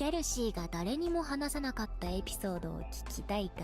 ケルシーが誰にも話さなかったエピソードを聞きたいか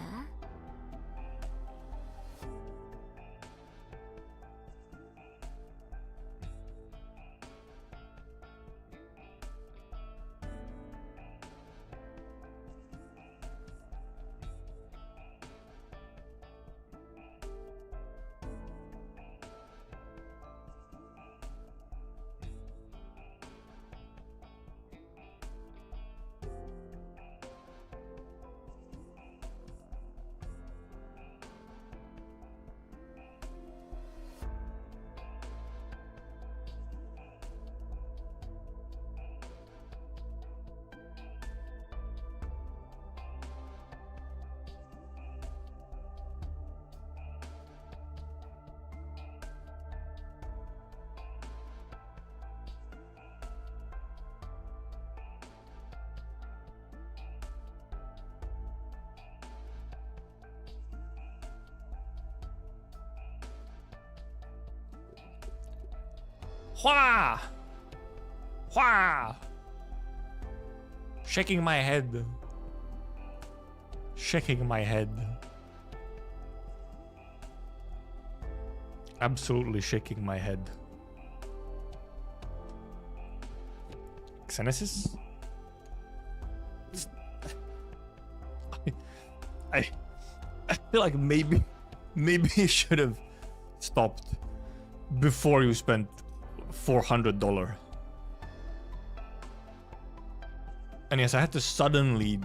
？Hua! Hua! Shaking my head. Shaking my head. Absolutely shaking my head. Xenesis? I feel like maybe you should have stopped before you spent $400. And yes, I had to suddenly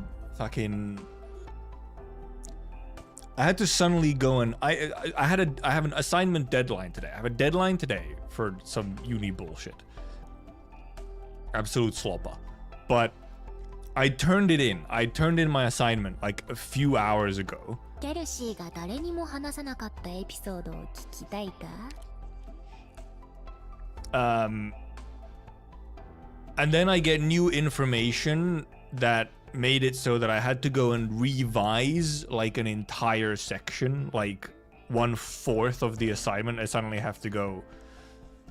go and I have an assignment deadline today. I have a deadline today for some uni bullshit. Absolute slopper. But I turned it in. I turned in my assignment like a few hours ago. ケルシーが誰にも話さなかったエピソードを聞きたいか？ And then I get new information that made it so that I had to go and revise like an entire section, like 1/4 of the assignment. I suddenly have to go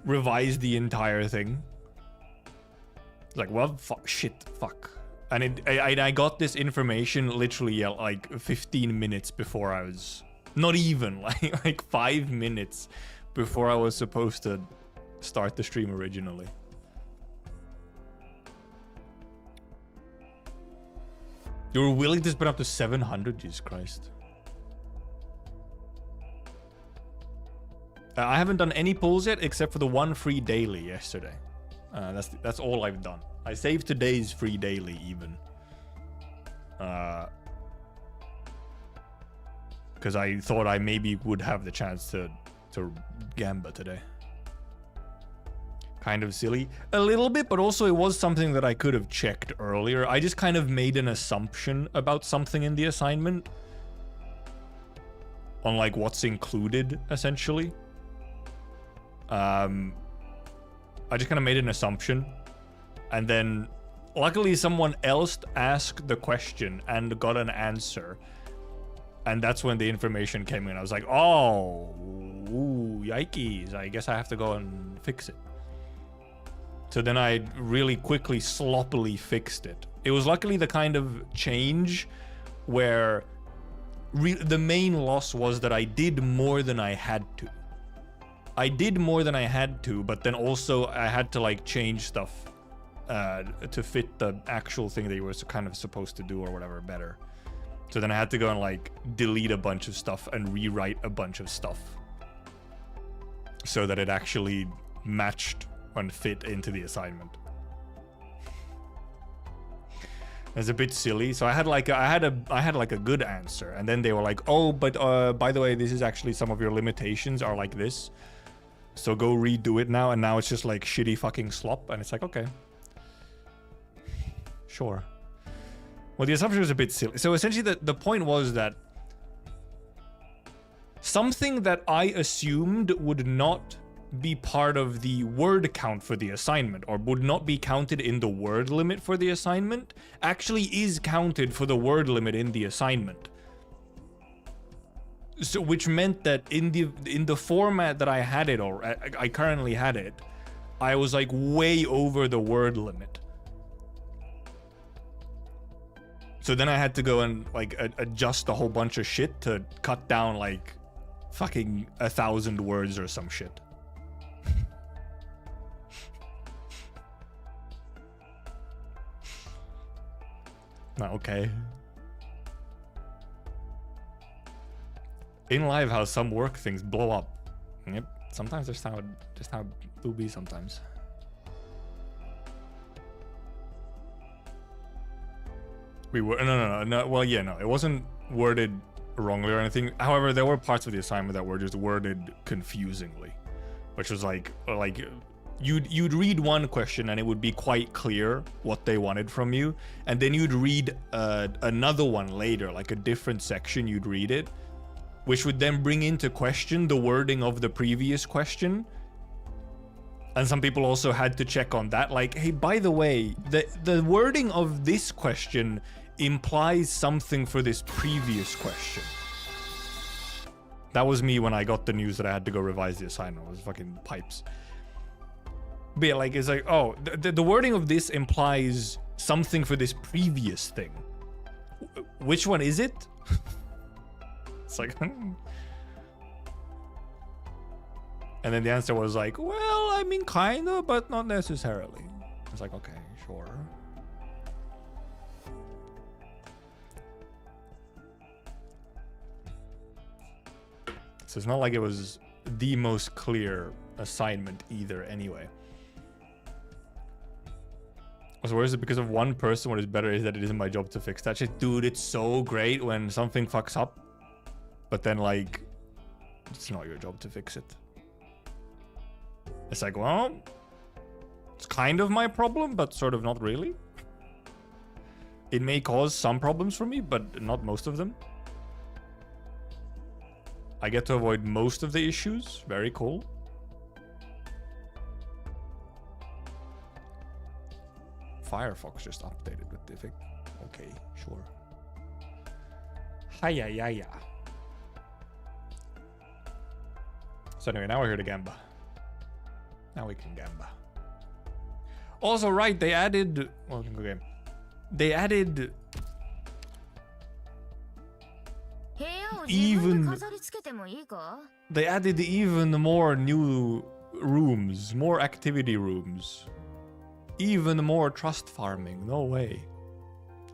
revise the entire thing. Like, well, fuck. And I got this information literally like 15 minutes before I was, not even, like 5 minutes before I was supposed to start the stream originally. You were willing to spend up to 700, Jesus Christ. I haven't done any pulls yet except for the one free daily yesterday. That's all I've done. I saved today's free daily even. Because I thought I maybe would have the chance to gamba today. Kind of silly. A little bit, but also it was something that I could have checked earlier. I just kind of made an assumption about something in the assignment. On like what's included, essentially. I just kind of made an assumption. And then luckily someone else asked the question and got an answer. And that's when the information came in. I was like, oh, ooh, yikes. I guess I have to go and fix it. So then I really quickly, sloppily fixed it. It was luckily the kind of change where the main loss was that I did more than I had to. I did more than I had to, but then also I had to like change stuff to fit the actual thing that you were kind of supposed to do or whatever better. So then I had to go and like delete a bunch of stuff and rewrite a bunch of stuff so that it actually matched and fit into the assignment. It's a bit silly. So I had like a good answer, and then they were like, "Oh, but by the way, this is actually some of your limitations are like this. So go redo it now." And now it's just like shitty fucking slop, and it's like, okay, sure. Well, the assumption was a bit silly. So essentially, the point was that something that I assumed would not be part of the word count for the assignment, or would not be counted in the word limit for the assignment, actually is counted for the word limit in the assignment. So, which meant that in the format that I had it, or I currently had it, I was like way over the word limit. So then I had to go and like adjust a whole bunch of shit to cut down like fucking 1,000 words or some shit. Not okay. In live, how some work things blow up. Yep. Sometimes just how it will be sometimes. We were no. Well, yeah, no. It wasn't worded wrongly or anything. However, there were parts of the assignment that were just worded confusingly, which was like you'd read one question and it would be quite clear what they wanted from you, and then you'd read another one later, like a different section. You'd read it, which would then bring into question the wording of the previous question. And some people also had to check on that, like, hey, by the way, the wording of this question implies something for this previous question. That was me when I got the news that I had to go revise the assignment. It was fucking pipes. But yeah, like, it's like, oh, the wording of this implies something for this previous thing. Which one is it? It's like, and then the answer was like, well, I mean, kinda, but not necessarily. It's like, okay, sure. So it's not like it was the most clear assignment either anyway. So where is it because of one person? What is better is that it isn't my job to fix that shit. Dude, it's so great when something fucks up, but then like, it's not your job to fix it. It's like, well, it's kind of my problem, but sort of not really. It may cause some problems for me, but not most of them. I get to avoid most of the issues. Very cool. Firefox just updated with Diffic. Okay, sure. Hiya. So anyway, now we're here to Gamba. Now we can Gamba. Also, right, they added... Well, okay. They added... They added even more new rooms, more activity rooms. Even more trust farming, no way.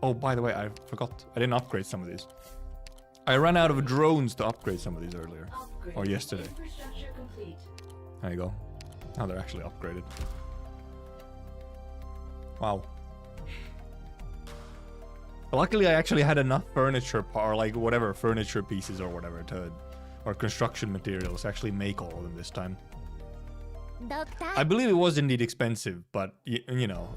Oh, by the way, I forgot. I didn't upgrade some of these. I ran out of drones to upgrade some of these earlier. Or yesterday. There you go. Now they're actually upgraded. Wow. Luckily, I actually had enough furniture, or like whatever, furniture pieces or whatever, or construction materials to actually make all of them this time. I believe it was indeed expensive, but you know,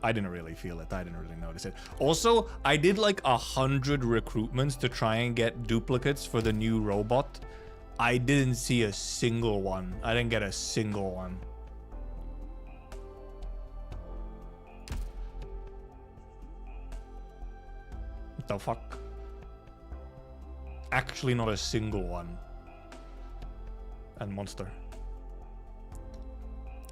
I didn't really feel it. I didn't really notice it. Also, I did like 100 recruitments to try and get duplicates for the new robot. I didn't see a single one. I didn't get a single one. What the fuck? Actually, not a single one. And monster.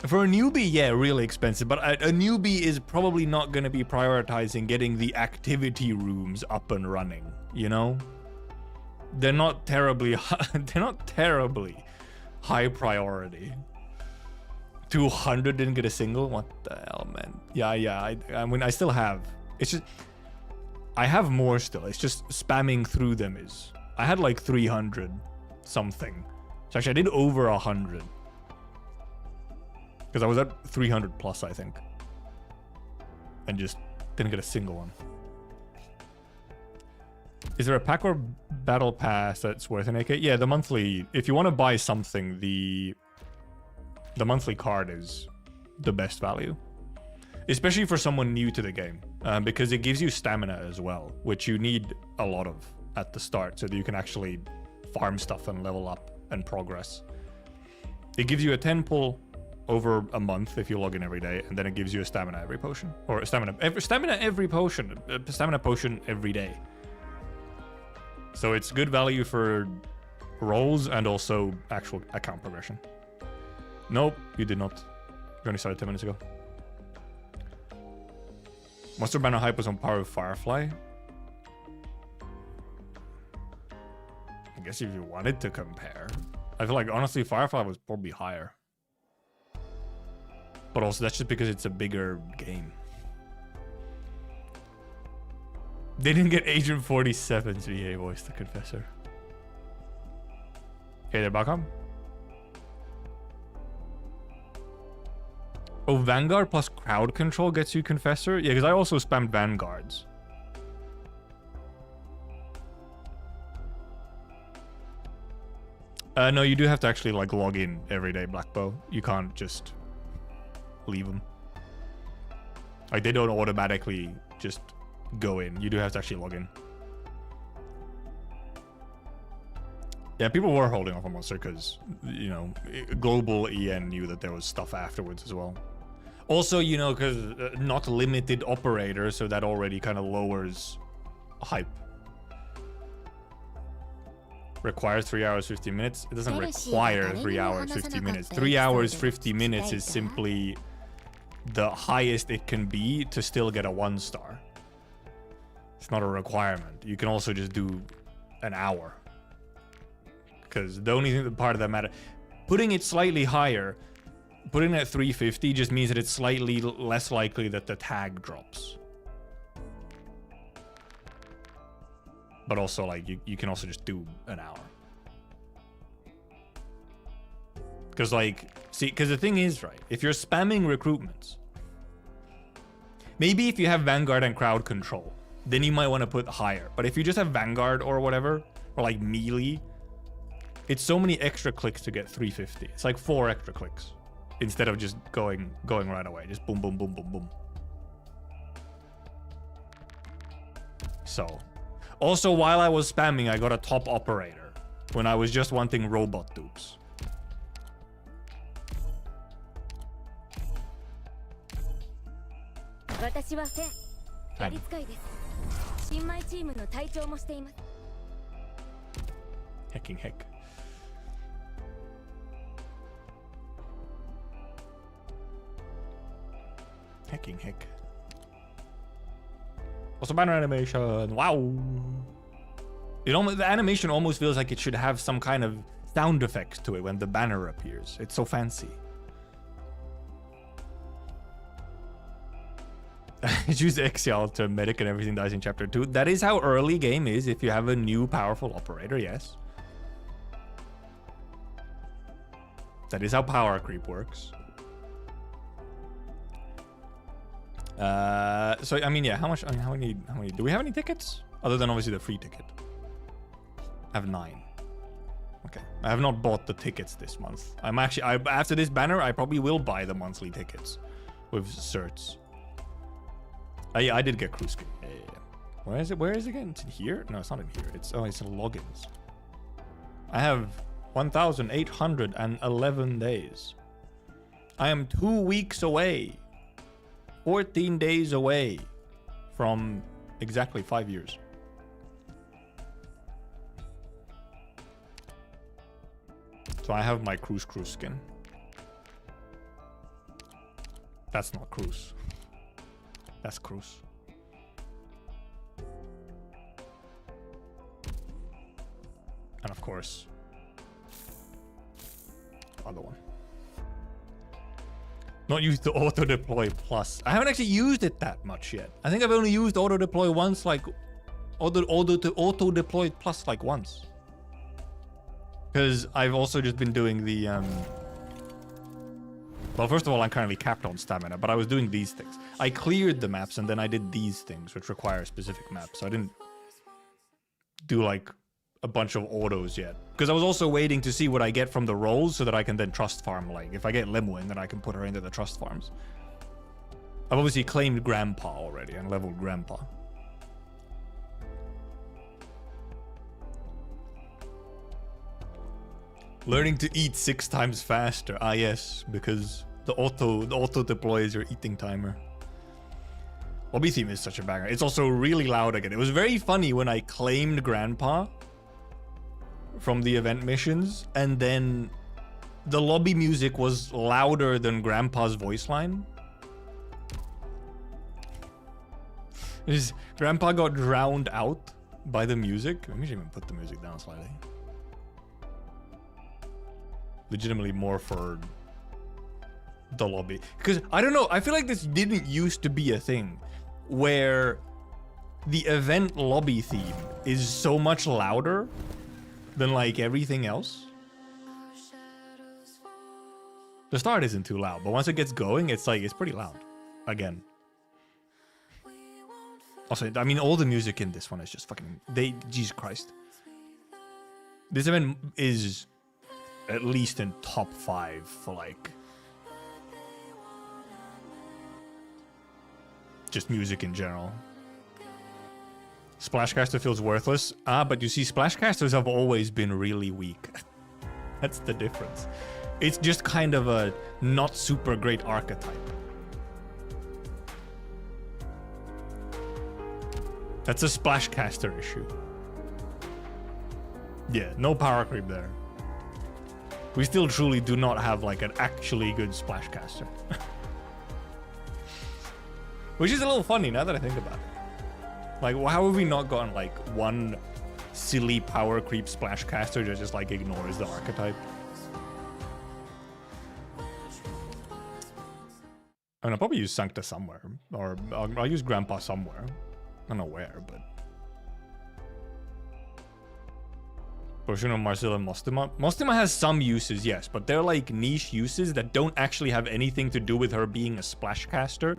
For a newbie, yeah, really expensive. But a newbie is probably not going to be prioritizing getting the activity rooms up and running. You know, they're not terribly high priority. 200 didn't get a single. What the hell, man? Yeah. I mean, I still have. It's just I have more still. It's just spamming through them is. I had like 300 something. So actually, I did over 100. Because I was at 300 plus, I think. And just didn't get a single one. Is there a pack or battle pass that's worth an AK? Yeah, the monthly... If you want to buy something, the monthly card is the best value. Especially for someone new to the game. Because it gives you stamina as well, which you need a lot of at the start so that you can actually farm stuff and level up and progress. It gives you a 10 pull over a month if you log in every day, and then it gives you a stamina every potion. Or a stamina every potion. A stamina potion every day. So it's good value for rolls and also actual account progression. Nope, you did not. You only started 10 minutes ago. Monster Banner hype was on par with Firefly. I guess if you wanted to compare. I feel like, honestly, Firefly was probably higher. But also, that's just because it's a bigger game. They didn't get Agent 47's VA voice, the Confessor. Okay, they're back on. Oh, Vanguard plus crowd control gets you Confessor? Yeah, because I also spammed Vanguards. No, you do have to actually, like, log in every day, Blackbow. You can't just leave them. Like, they don't automatically just go in. You do have to actually log in. Yeah, people were holding off on Monster because, you know, global EN knew that there was stuff afterwards as well. Also, you know, because not limited operator, so that already kind of lowers hype. Requires 3 hours 50 minutes. It doesn't require 3 hours 50 minutes. 3 hours 50 minutes is simply the highest it can be to still get a 1-star. It's not a requirement. You can also just do an hour. Because the only thing, the part of that matter, putting it slightly higher, putting it at 350 just means that it's slightly less likely that the tag drops. But also, like, you can also just do an hour. Because, like, see, because the thing is, right, if you're spamming recruitments, maybe if you have Vanguard and crowd control, then you might want to put higher. But if you just have Vanguard or whatever, or like melee, it's so many extra clicks to get 350. It's like 4 extra clicks instead of just going right away. Just boom, boom, boom, boom, boom. So, also while I was spamming, I got a top operator when I was just wanting robot dupes. Hecking heck. Hecking heck. Also, banner animation. Wow. The animation almost feels like it should have some kind of sound effects to it when the banner appears. It's so fancy. Choose Exusiai to medic and everything dies in chapter 2. That is how early game is if you have a new powerful operator, yes. That is how power creep works. So I mean, yeah, how many do we have any tickets? Other than obviously the free ticket. I have 9. Okay. I have not bought the tickets this month. I'm actually after this banner, I probably will buy the monthly tickets with certs. Yeah, I did get cruise skin. Yeah. Where is it? Where is it again? It's in here? No, it's not in here. It's in logins. I have 1,811 days. I am 2 weeks away. 14 days away from exactly 5 years. So I have my cruise skin. That's not cruise. That's cruise. And of course, other one. Not used the auto deploy plus. I haven't actually used it that much yet. I think I've only used auto deploy once, like auto deploy plus like once. Because I've also just been doing the well, first of all, I'm currently capped on stamina, but I was doing these things. I cleared the maps and then I did these things, which require specific maps. So I didn't do like a bunch of autos yet. Because I was also waiting to see what I get from the rolls so that I can then trust farm. Like, if I get Lemuen, then I can put her into the trust farms. I've obviously claimed Grandpa already and leveled Grandpa. Learning to eat 6 times faster. Ah, yes, because the auto deploys your eating timer. Lobby theme is such a banger. It's also really loud again. It was very funny when I claimed Grandpa from the event missions, and then the lobby music was louder than Grandpa's voice line. His grandpa got drowned out by the music. Maybe I should even put the music down slightly. Legitimately more for the lobby. Because, I don't know, I feel like this didn't used to be a thing where the event lobby theme is so much louder than like everything else. The start isn't too loud, but once it gets going, it's like, it's pretty loud. Again. Also, I mean, all the music in this one is just fucking... Jesus Christ. This event is at least in top 5 for like... just music in general. Splashcaster feels worthless. But you see, Splashcasters have always been really weak. That's the difference. It's just kind of a not super great archetype. That's a Splashcaster issue. Yeah, no power creep there. We still truly do not have like an actually good Splashcaster. Which is a little funny now that I think about it. Like, how have we not gotten like one silly power creep Splashcaster that just like ignores the archetype? I mean, I'll probably use Sancta somewhere, or I'll use Grandpa somewhere. I don't know where, but... Potion, Marcel, and Mostima. Mostima has some uses, yes, but they're like niche uses that don't actually have anything to do with her being a Splashcaster.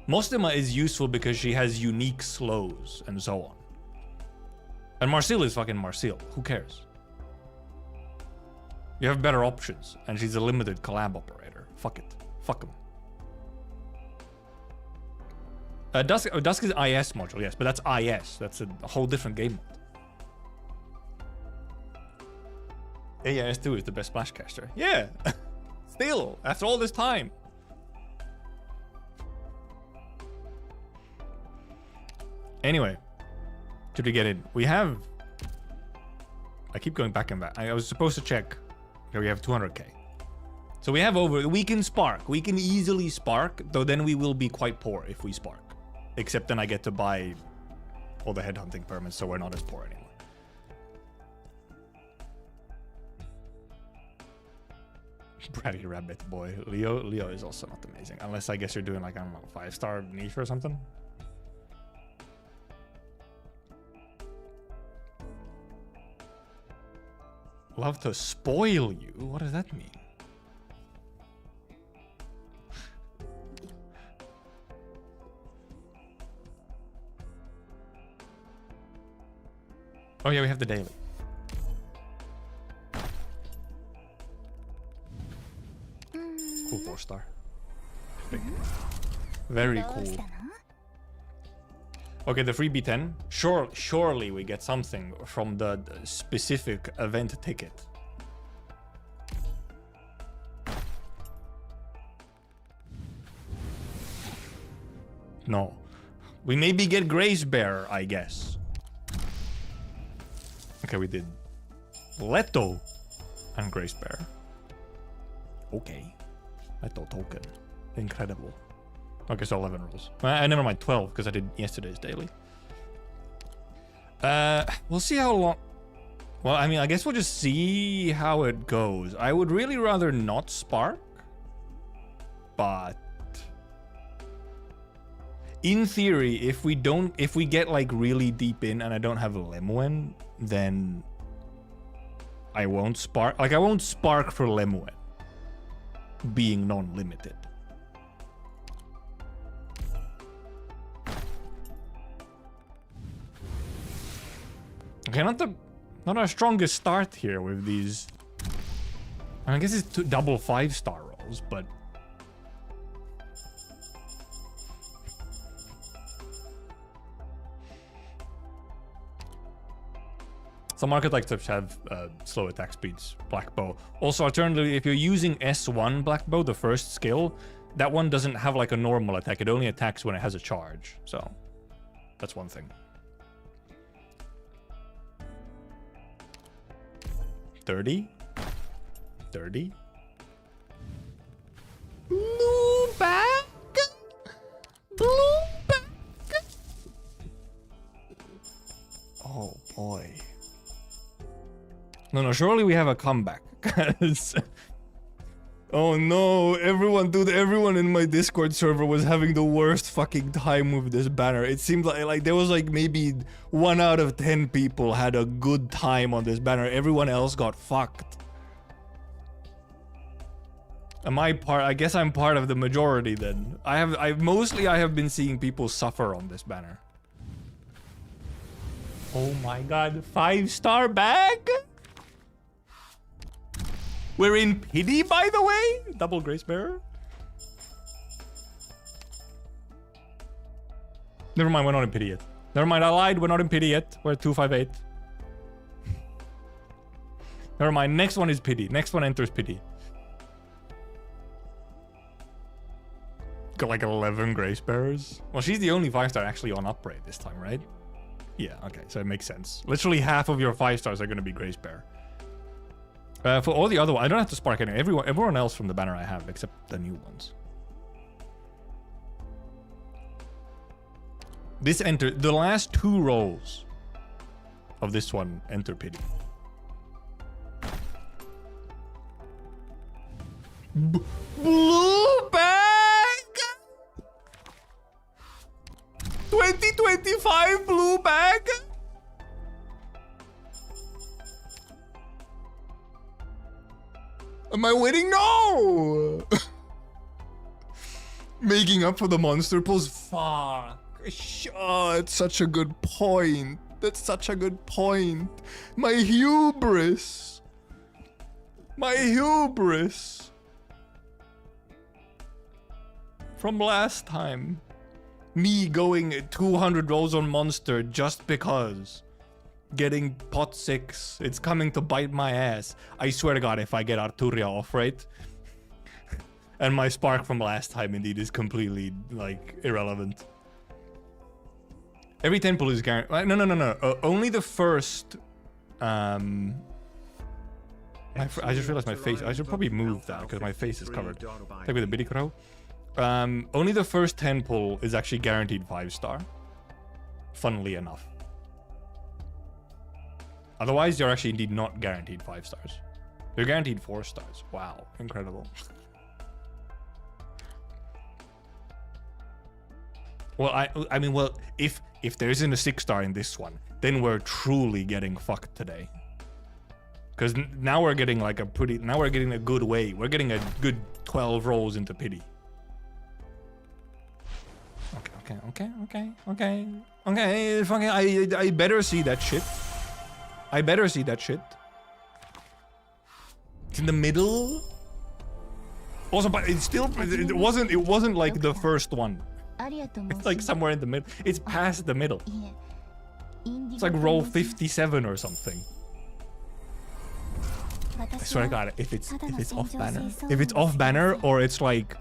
Mostima is useful because she has unique slows and so on. And Marcel is fucking Marcel. Who cares? You have better options, and she's a limited collab operator. Fuck it. Fuck him. Dusk is IS module, yes, but that's IS. That's a whole different game mode. AIS2 is the best Splashcaster. Yeah! Still, after all this time. Anyway, should we get in? We have... I keep going back and back. I was supposed to check. Here we have 200k. So we have over... We can spark. We can easily spark, though then we will be quite poor if we spark. Except then I get to buy all the headhunting permits, so we're not as poor anymore. Bratty Rabbit boy. Leo is also not amazing. Unless I guess you're doing like, I don't know, 5-star niche or something. Love to spoil you? What does that mean? Oh yeah, we have the daily. Cool 4-star. Very cool. Okay, the free B10. Surely we get something from the specific event ticket. No. We maybe get Grace Bearer, I guess. Okay, we did Leto and Grace Bearer. Okay. Leto token. Incredible. Okay, so 11 rolls. Never mind, 12, because I did yesterday's daily. We'll see how long... Well, I mean, I guess we'll just see how it goes. I would really rather not spark. But... in theory, if we get, like, really deep in and I don't have a Lemuen, then... I won't spark. Like, I won't spark for Lemuen. Being non-limited. Okay, not our strongest start here with these. I guess it's double 5-star rolls, but some archetypes have slow attack speeds. Black bow. Also, alternatively, if you're using S1 black bow, the first skill, that one doesn't have like a normal attack. It only attacks when it has a charge. So that's one thing. 30? 30? Blue back? Blue back? Oi. No, surely we have a comeback. 'Cause oh no, everyone in my Discord server was having the worst fucking time with this banner. It seemed like there was like maybe 1 out of 10 people had a good time on this banner. Everyone else got fucked. Am I part? I guess I'm part of the majority then. I have been seeing people suffer on this banner. Oh my god, 5-star bag? We're in pity, by the way? Double Grace Bearer? Never mind, we're not in pity yet. Never mind, I lied, we're not in pity yet. We're at 258. Never mind, next one is pity. Next one enters pity. Got like 11 Grace Bearers. Well, she's the only 5-star actually on upgrade this time, right? Yeah, okay, so it makes sense. Literally half of your 5-stars are gonna be Grace Bearer. For all the other ones, I don't have to spark any. Everyone else from the banner I have, except the new ones. This the last 2 rolls of this one enter pity. Blue bag! 2025 blue bag? Am I winning? No! Making up for the monster pulls. Fuck. Oh, it's such a good point. That's such a good point. My hubris. My hubris. From last time. Me going 200 rolls on monster just because. Getting pot 6. It's coming to bite my ass. I swear to god if I get Arturia off, right? And my spark from last time indeed is completely, like, irrelevant. Every 10 pull is guaranteed. No. Only the first... I just realized my face. I should probably move that because my face is covered. Like with a biddy crow. Only the first 10 pull is actually guaranteed 5-star. Funnily enough. Otherwise, you're actually indeed not guaranteed 5-stars. You're guaranteed 4-stars. Wow, incredible. Well, I mean, well, if there isn't a 6-star in this one, then we're truly getting fucked today. Because now we're getting like now we're getting a good way. We're getting a good 12 rolls into pity. Okay. Fucking, I better see that shit. I better see that shit. It's in the middle. Also, but it's still, it wasn't like the first one. It's like somewhere in the middle. It's past the middle. It's like roll 57 or something. I swear to god, if it's off banner, or it's like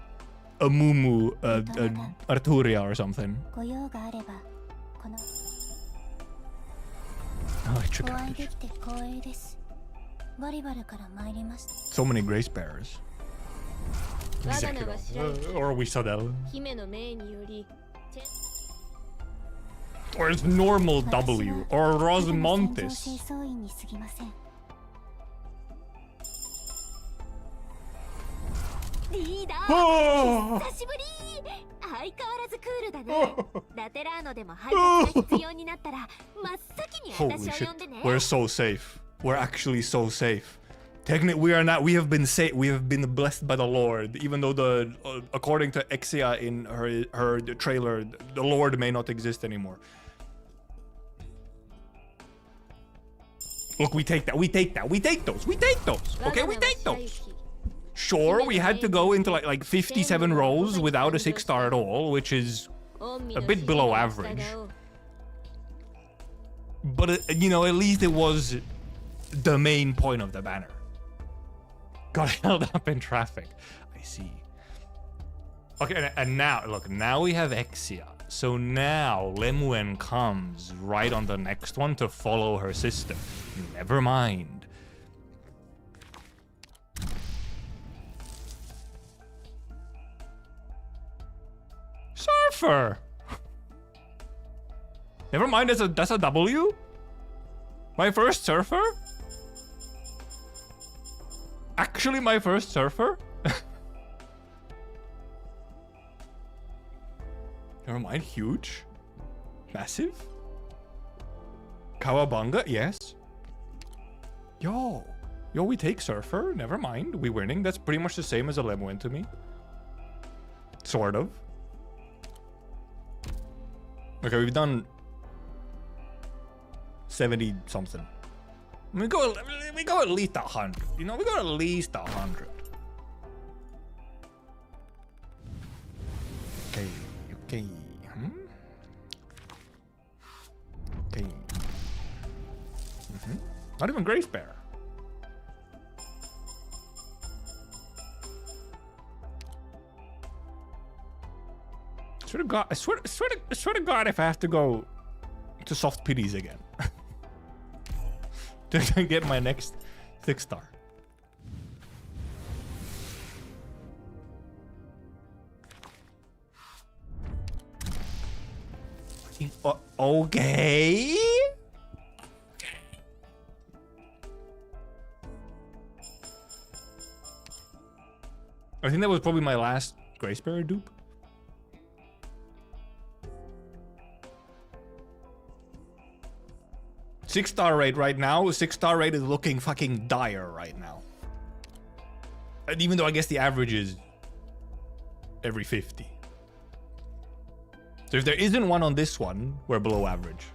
a Mumu, Arturia or something. Oh, I triggered. So many Grace Bearers. Exactly. Or Wisadel. Or it's normal W. Or Rosmontes. Oh! Holy shit. We're so safe. We're actually so safe. Technically, we have been blessed by the Lord, even though according to Exusiai in her trailer, the Lord may not exist anymore. Look, we take those. Okay, we take those. Sure, we had to go into like 57 rolls without a 6-star at all, which is a bit below average. But, you know, at least it was the main point of the banner. Got held up in traffic. I see. Okay, and now, look, now we have Exusiai. So now Lemuen comes right on the next one to follow her sister. Never mind. Surfer. Never mind, that's a W. My first surfer? Actually, my first surfer? Never mind, huge. Massive. Kawabanga, yes. Yo, we take surfer. Never mind, we winning. That's pretty much the same as a Lemuen to me. Sort of. Okay, we've done 70 something. We go at least 100. You know, we go at least 100. Okay. Okay. Okay. Not even Grace Bear. Swear to God, I swear to God, if I have to go to soft pities again to get my next 6-star. Okay. I think that was probably my last Grace Bearer dupe. Six-star rate right now. 6-star rate is looking fucking dire right now. And even though I guess the average is every 50. So if there isn't one on this one, we're below average.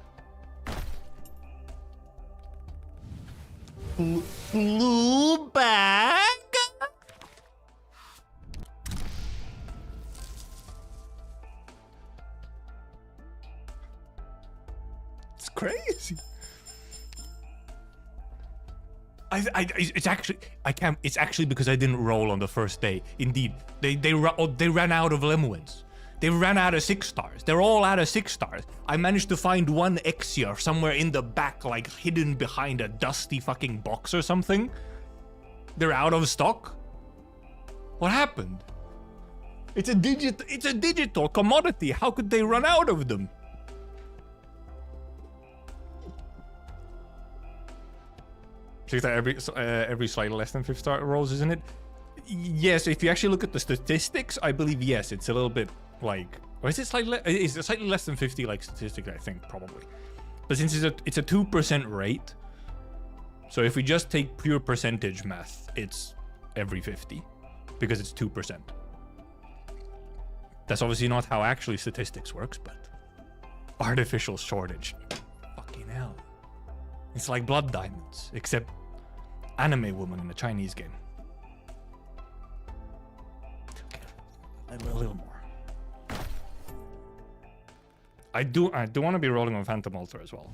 Blue bag? It's crazy. It's actually because I didn't roll on the first day. Indeed, they ran out of Lemuens. They ran out of 6-stars. They're all out of 6-stars. I managed to find one Exia somewhere in the back, like hidden behind a dusty fucking box or something. They're out of stock. What happened? It's a digital commodity. How could they run out of them? Every slightly less than 5-star rolls, isn't it? Yes, if you actually look at the statistics, I believe yes, it's a little bit like, or is it slightly? Is it slightly less than 50 like statistic? I think probably, but since it's a 2% rate, so if we just take pure percentage math, it's every 50 because it's 2%. That's obviously not how actually statistics works, but artificial shortage. Fucking hell, it's like blood diamonds, except anime woman in a Chinese game. Okay, a little more. I do want to be rolling on Phantom Altar as well.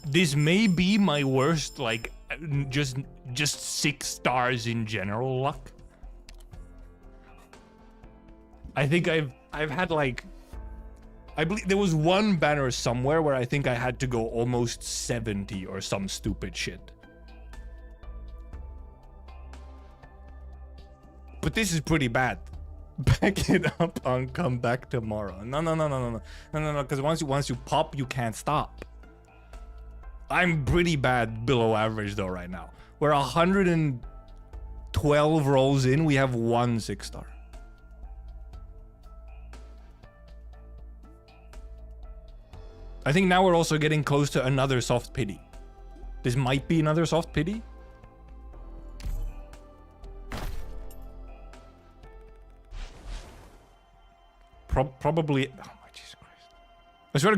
This may be my worst, like, just 6 stars in general luck. I think I've had like, I believe there was one banner somewhere where I think I had to go almost 70 or some stupid shit. But this is pretty bad. Back it up on come back tomorrow. No, because once you pop, you can't stop. I'm pretty bad below average though right now. We're 112 rolls in, we have 1 6-star. I think now we're also getting close to another soft pity. This might be another soft pity. Probably. Oh my Jesus Christ! I swear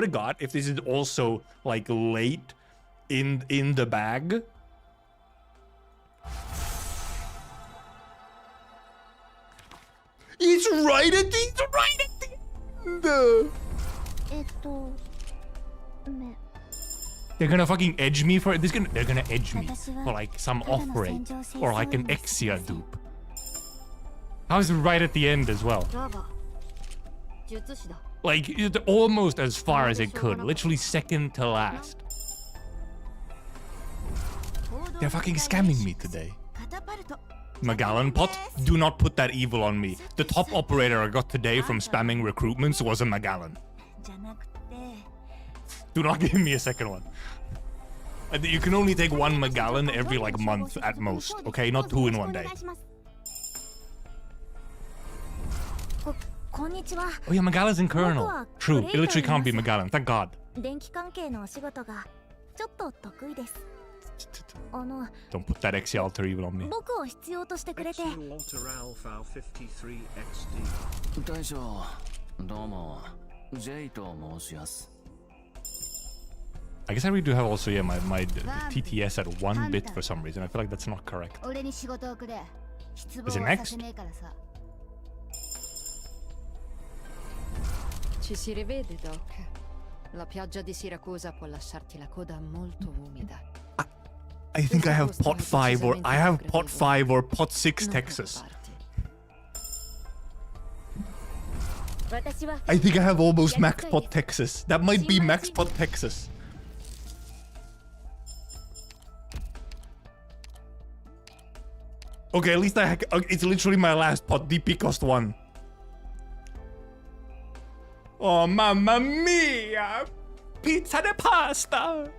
to God, if this is also like late in the bag. It's right at the end. They're gonna fucking edge me for it. They're gonna edge me for like some off rate or like an Exia dupe. How's it right at the end as well? Like, almost as far as it could. Literally second to last. They're fucking scamming me today. Magellan pot? Do not put that evil on me. The top operator I got today from spamming recruitments was a Magellan. Do not give me a second one. You can only take one Magellan every like month at most, okay? Not 2 in one day. Oh yeah, Magellan's in Colonel. True, it literally can't be Magellan, thank God. Don't put that Exi alter evil on me. I guess I really do have also, yeah, my TTS at 1 bit for some reason. I feel like that's not correct. Is it next? Ci si rivede, Doc. La pioggia di Siracusa può lasciarti la coda molto umida. I think I have pot 5 or I have pot 5 or pot 6 Texas. I think I have almost max pot Texas. That might be max pot Texas. Okay, at least it's literally my last pot. DP cost 1. Oh, mamma mia! Pizza de pasta!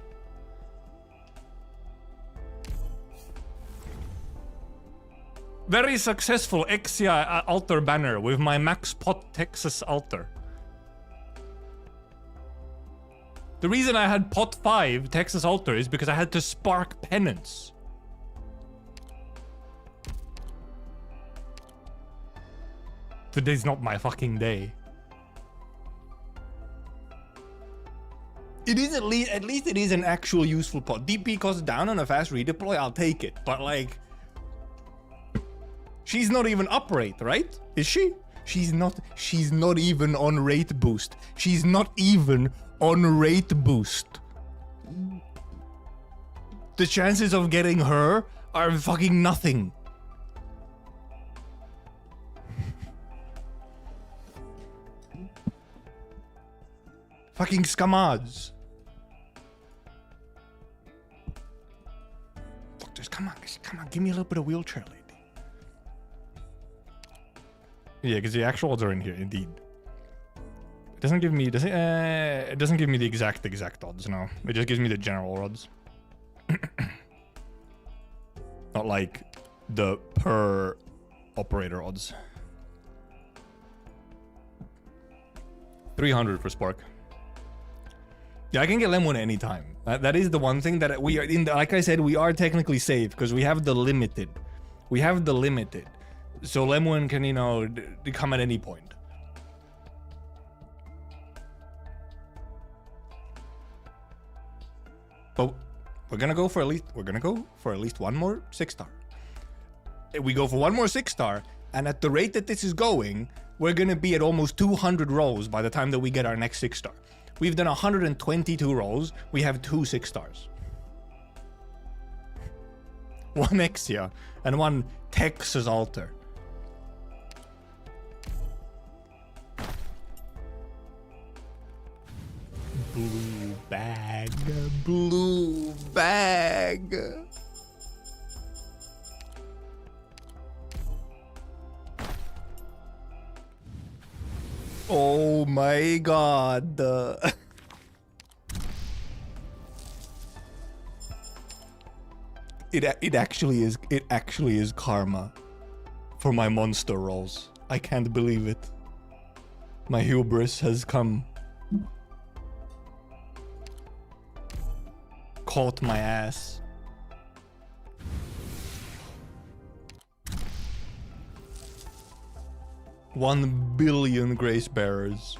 Very successful Exusiai altar banner with my max pot Texas altar. The reason I had pot 5 Texas altar is because I had to spark penance. Today's not my fucking day. It is at least it is an actual useful pot. DP costs down on a fast redeploy, I'll take it. But like, she's not even up rate, right? Is she? She's not even on rate boost. She's not even on rate boost. The chances of getting her are fucking nothing. Fucking scummads. Look, just come on, give me a little bit of wheelchair, lady. Yeah, because the actual odds are in here, indeed. It doesn't give me, it doesn't give me the exact odds, no. It just gives me the general odds. Not like the per operator odds. 300 for Spark. Yeah, I can get Lemuen anytime. That is the one thing that we are in. Like I said, we are technically safe because we have the limited. We have the limited. So Lemuen can, you know, come at any point. But we're gonna go for at least one more 6-star. If we go for one more 6-star, and at the rate that this is going, we're gonna be at almost 200 rolls by the time that we get our next 6-star. We've done 122 rolls. We have 2 6-stars. 1 Exia and 1 Texas altar. Blue bag, blue bag. Oh my god. It actually is karma for my monster rolls. I can't believe it. My hubris has come. Caught my ass. $1 billion grace bearers.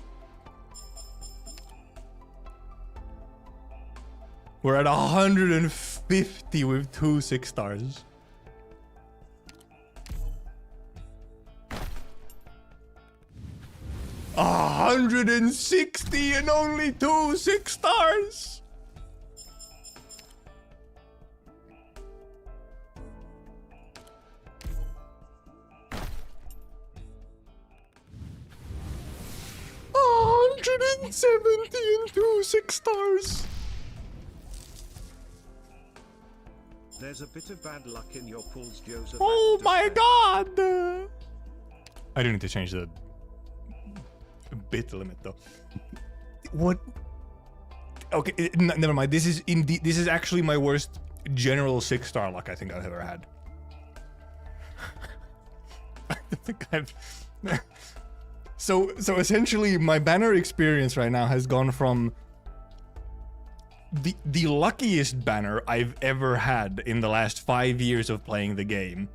We're at 150 with 2 6-stars. $160 and only 2 6-stars. 170 and 2 6 stars. There's a bit of bad luck in your pulls, Joseph. Oh my god! I do need to change the bit limit though. What? Okay, never mind. This is indeed. This is actually my worst general 6-star luck I think I've ever had. I think I've. So essentially, my banner experience right now has gone from the luckiest banner I've ever had in the last 5 years of playing the game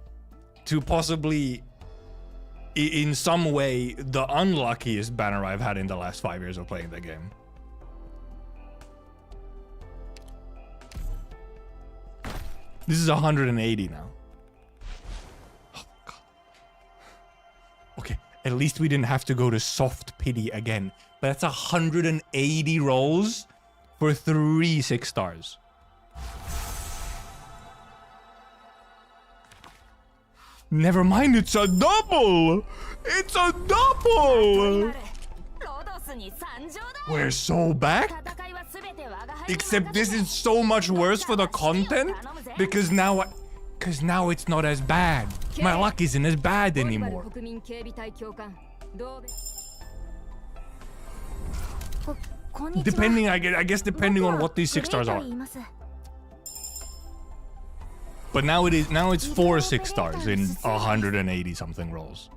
to possibly, in some way, the unluckiest banner I've had in the last 5 years of playing the game. This is 180 now. Oh, God. Okay, at least we didn't have to go to soft pity again. But that's 180 rolls for 3 6 stars. Never mind, it's a double! It's a double! We're so back? Except this is so much worse for the content because now it's not as bad. My luck isn't as bad anymore. Depending, I guess depending on what these 6 stars are. But now it's 4 6 stars in 180 something rolls.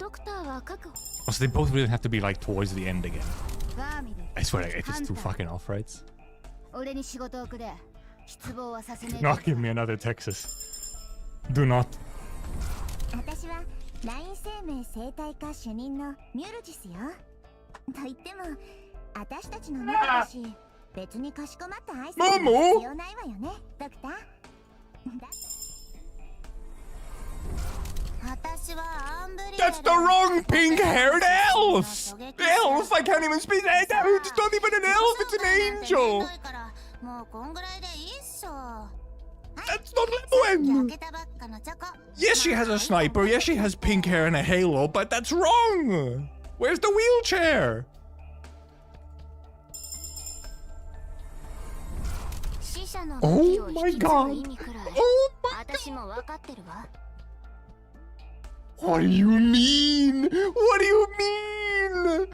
So they both really have to be like towards the end again. I swear, it's just too fucking off-rights. Do not give me another Texas. Do not. Momo! That's the wrong pink-haired elf! Elf? I can't even speak that. It's not even an elf, it's an angel! That's not Lemuen! Yes, she has a sniper, yes, she has pink hair and a halo, but that's wrong! Where's the wheelchair? Oh my god! Oh my god! What do you mean? What do you mean?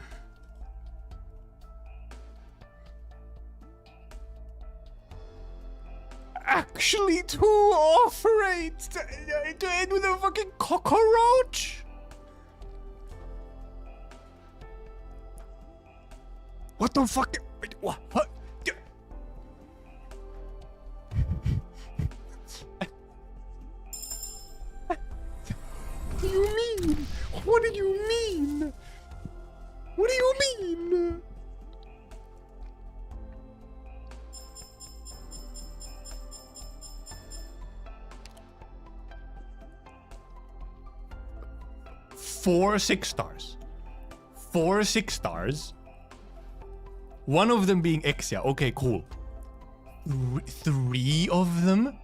Actually, 2 off-rates to end with a fucking cockroach? What the fuck? What? What do you mean? What do you mean? What do you mean? Four 6 stars. 4 6 stars. One of them being Exia. Okay, cool. 3 of them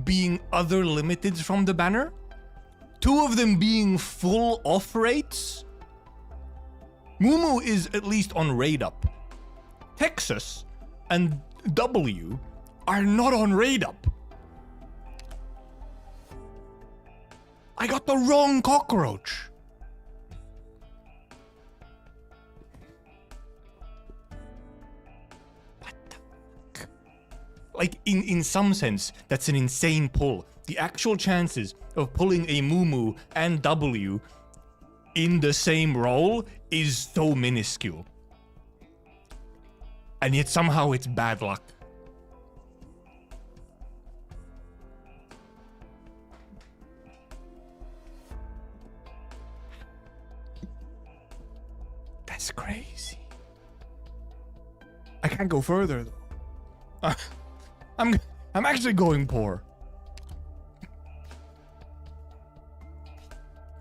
being other limiteds from the banner? 2 of them being full off rates? Mumu is at least on raid up. Texas and W are not on raid up. I got the wrong cockroach. What the fuck? Like, in some sense, that's an insane pull. The actual chances of pulling a Mumu and W in the same role is so minuscule. And yet somehow it's bad luck. That's crazy. I can't go further though. I'm actually going poor.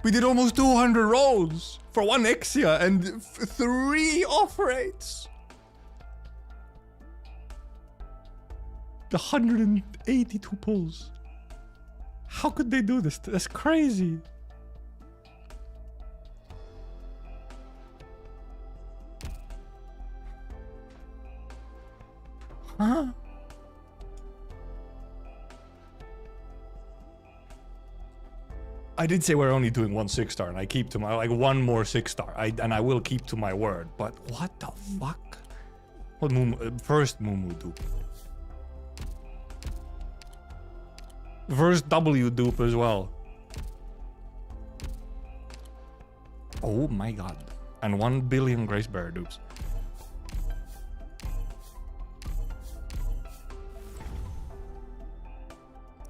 We did almost 200 rolls for 1 Exia and 3 off rates. The 182 pulls. How could they do this? That's crazy. Huh? I did say we're only doing 1 6-star, and I keep to my, like, 1 more 6-star. And I will keep to my word. But what the fuck? What first Mumu dupe? First W dupe as well. Oh my god. And 1 billion Grace Bearer dupes.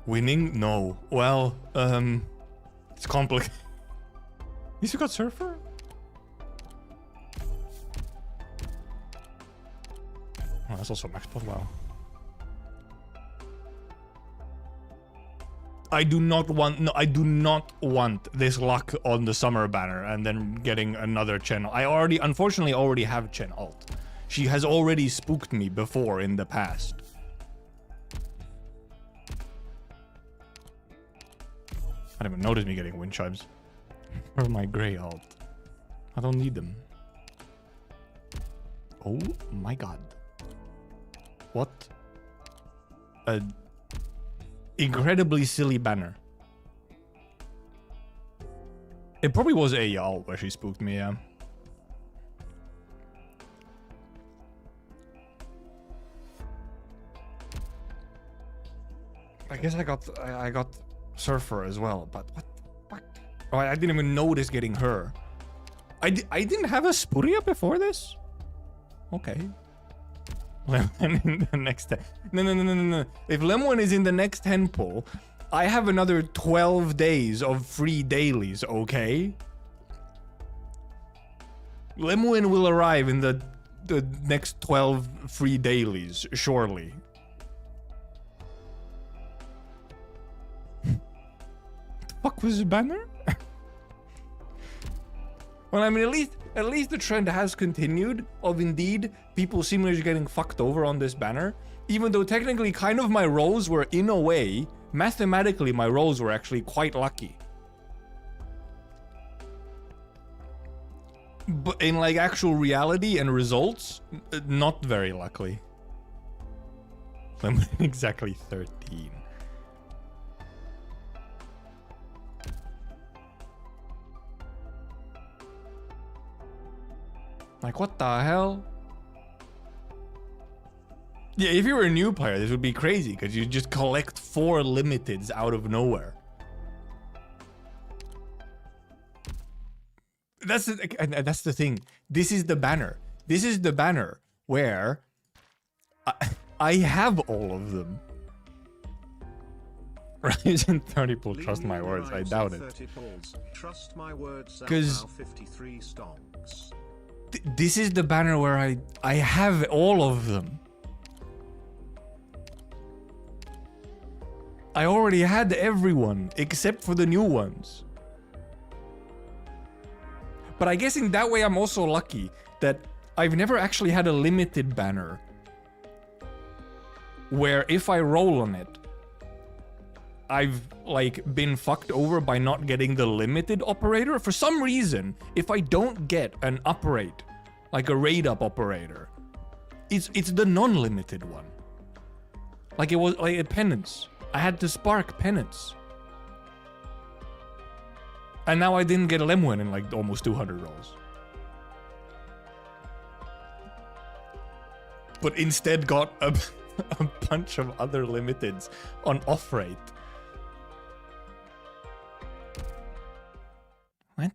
Winning? No. Well, it's complicated. You still got Surfer? Oh, that's also max pot. Wow. I do not want. No, I do not want this luck on the summer banner and then getting another Chen. I unfortunately already have Chen alt. She has already spooked me before in the past. I didn't even notice me getting wind chimes. Or my gray alt. I don't need them. Oh my god. What? A incredibly silly banner. It probably was a alt where she spooked me, yeah. I guess I got Surfer as well, but what the fuck? Oh, I didn't even notice getting her. I didn't have a Spuria before this? Okay. Lemuen in the next 10. No. If Lemuen is in the next 10 pull, I have another 12 days of free dailies, okay? Lemuen will arrive in the next 12 free dailies, surely. Fuck was the banner? Well, I mean, at least the trend has continued of indeed people seemingly getting fucked over on this banner. Even though technically kind of my rolls were, in a way, mathematically my rolls were actually quite lucky. But in like actual reality and results, not very luckily. I'm exactly 13. Like, what the hell? Yeah, if you were a new player, this would be crazy, because you just collect 4 limiteds out of nowhere. That's the thing. This is the banner. This is the banner where I have all of them. Ryzen 30 pull, trust my words, I doubt it. Trust my words, because 53 stonks. This is the banner where I have all of them. I already had everyone except for the new ones. But I guess in that way I'm also lucky that I've never actually had a limited banner where if I roll on it, I've like been fucked over by not getting the limited operator. For some reason, if I don't get an uprate, like a raid up operator, it's the non-limited one. Like it was like a penance. I had to spark penance. And now I didn't get a Lemuen in like almost 200 rolls. But instead got a bunch of other limiteds on off rate. What?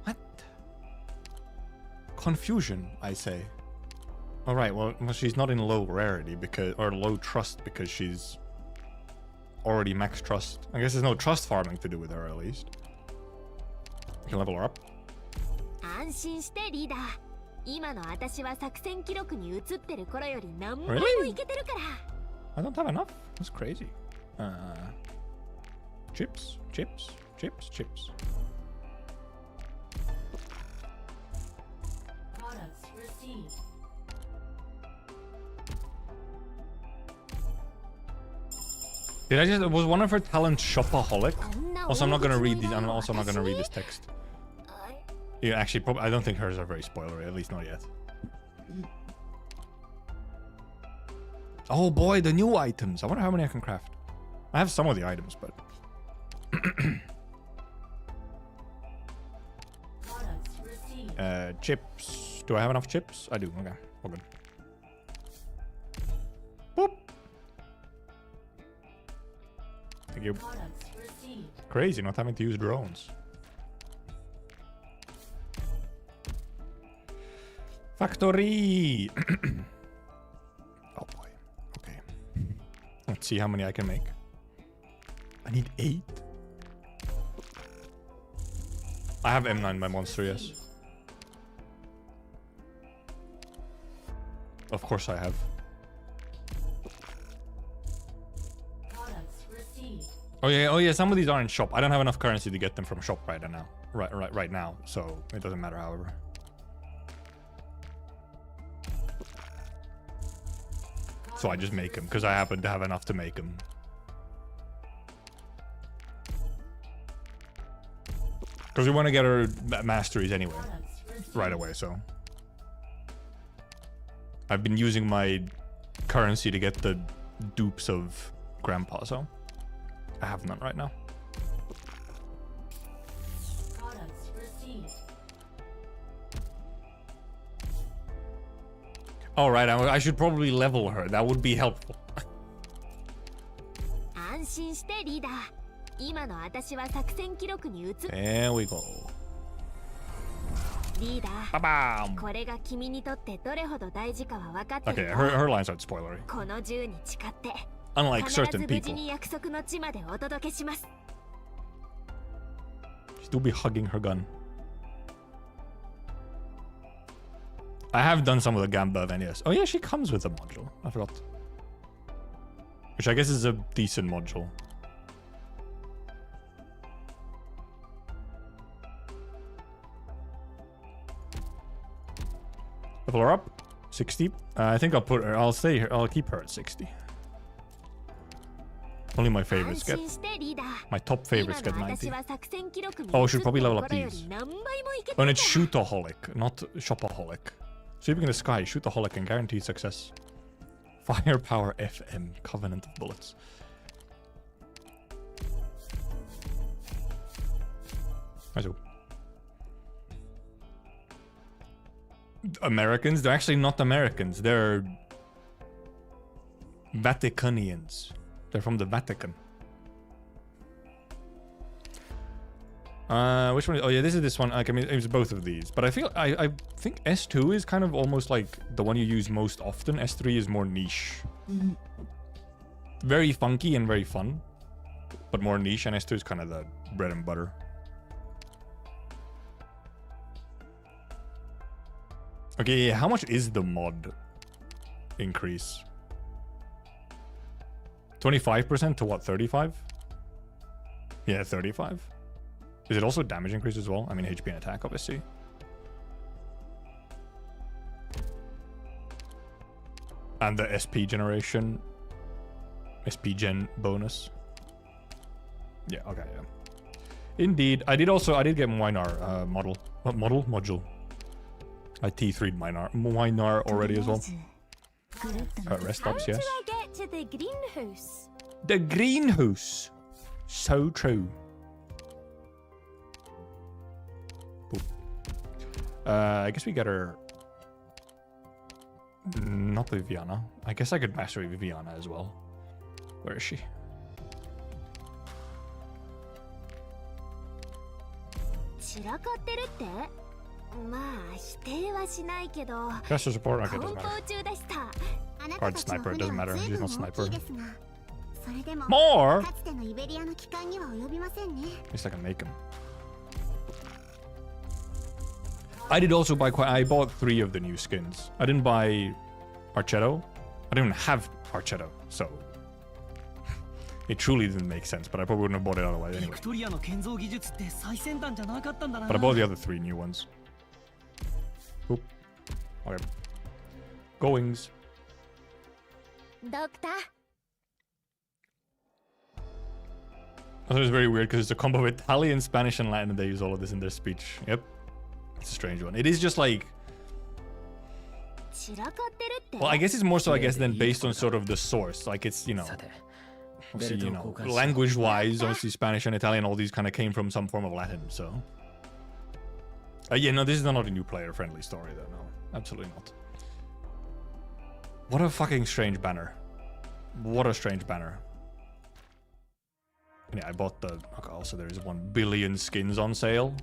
What? Confusion, I say. Alright, well, she's not in low rarity because, or low trust because she's already max trust. I guess there's no trust farming to do with her at least. We can level her up. Really? I don't have enough. That's crazy. Chips. Products received. Did I just, was one of her talents shopaholic? Also, I'm not gonna read these. I'm also not gonna read this text. Yeah, actually, probably, I don't think hers are very spoilery, at least not yet. Oh boy, the new items. I wonder how many I can craft. I have some of the items, but... chips. Do I have enough chips? I do. Okay. All good. Boop. Thank you. Crazy not having to use drones. Factory! Oh boy. Okay. Let's see how many I can make. I need 8. I have M9 by monster, yes. Of course I have. Oh yeah, some of these are in shop. I don't have enough currency to get them from shop right now. Right now, so it doesn't matter however. So I just make them, because I happen to have enough to make them. Because we want to get our masteries anyway. Right away, so. I've been using my currency to get the dupes of Grandpa, so. I have none right now. All right, I should probably level her. That would be helpful. There we go. Ba-bam. Okay, her lines aren't spoilery. Unlike certain people. She'll be hugging her gun. I have done some of the gamba of NES. Oh yeah, she comes with a module. I forgot. Which I guess is a decent module. Level her up. 60. I think I'll put her. I'll stay here. I'll keep her at 60. Only my favorites get. My top favorites get 90. Oh, I should probably level up these. Oh, and it's shootaholic, not shopaholic. Sweeping in the sky, shootaholic and guaranteed success. Firepower FM, Covenant of Bullets. Americans? They're actually not Americans. They're Vaticanians. They're from the Vatican. Which one? Oh yeah, this is this one. Like, I mean, it was both of these, but I think S2 is kind of almost like the one you use most often. S3 is more niche, very funky and very fun, but more niche. And S2 is kind of the bread and butter. Okay, yeah, how much is the mod increase? 25% to what? 35? Yeah, 35. Is it also damage increase as well? I mean, HP and attack, obviously. And the SP generation. SP gen bonus. Yeah, okay, yeah. Indeed. I did get Minar model. What model? Module. I T3'd Minar already as well. Rest stops, yes. The greenhouse. So true. I guess we get her... Not Viviana. I guess I could master Viviana as well. Where is she? Caster support? Okay, doesn't matter. Guard sniper, it doesn't matter. She's not sniper. More? At least I can make him. I did also buy I bought 3 of the new skins. I didn't buy Archetto. I didn't even have Archetto, so it truly didn't make sense, but I probably wouldn't have bought it otherwise anyway. But I bought the other 3 new ones. Oop. Okay. Goings. Doctor. I thought it was very weird because it's a combo of Italian, Spanish, and Latin, and they use all of this in their speech. Yep. It's a strange one. It is just like... Well, I guess it's more so, I guess, than based on sort of the source. Like, it's, you know, obviously, you know, language-wise, obviously Spanish and Italian, all these kind of came from some form of Latin, so. Yeah, no, this is not a new player-friendly story, though. No, absolutely not. What a fucking strange banner. What a strange banner. And yeah, I bought the... Okay, also, there is 1 billion skins on sale.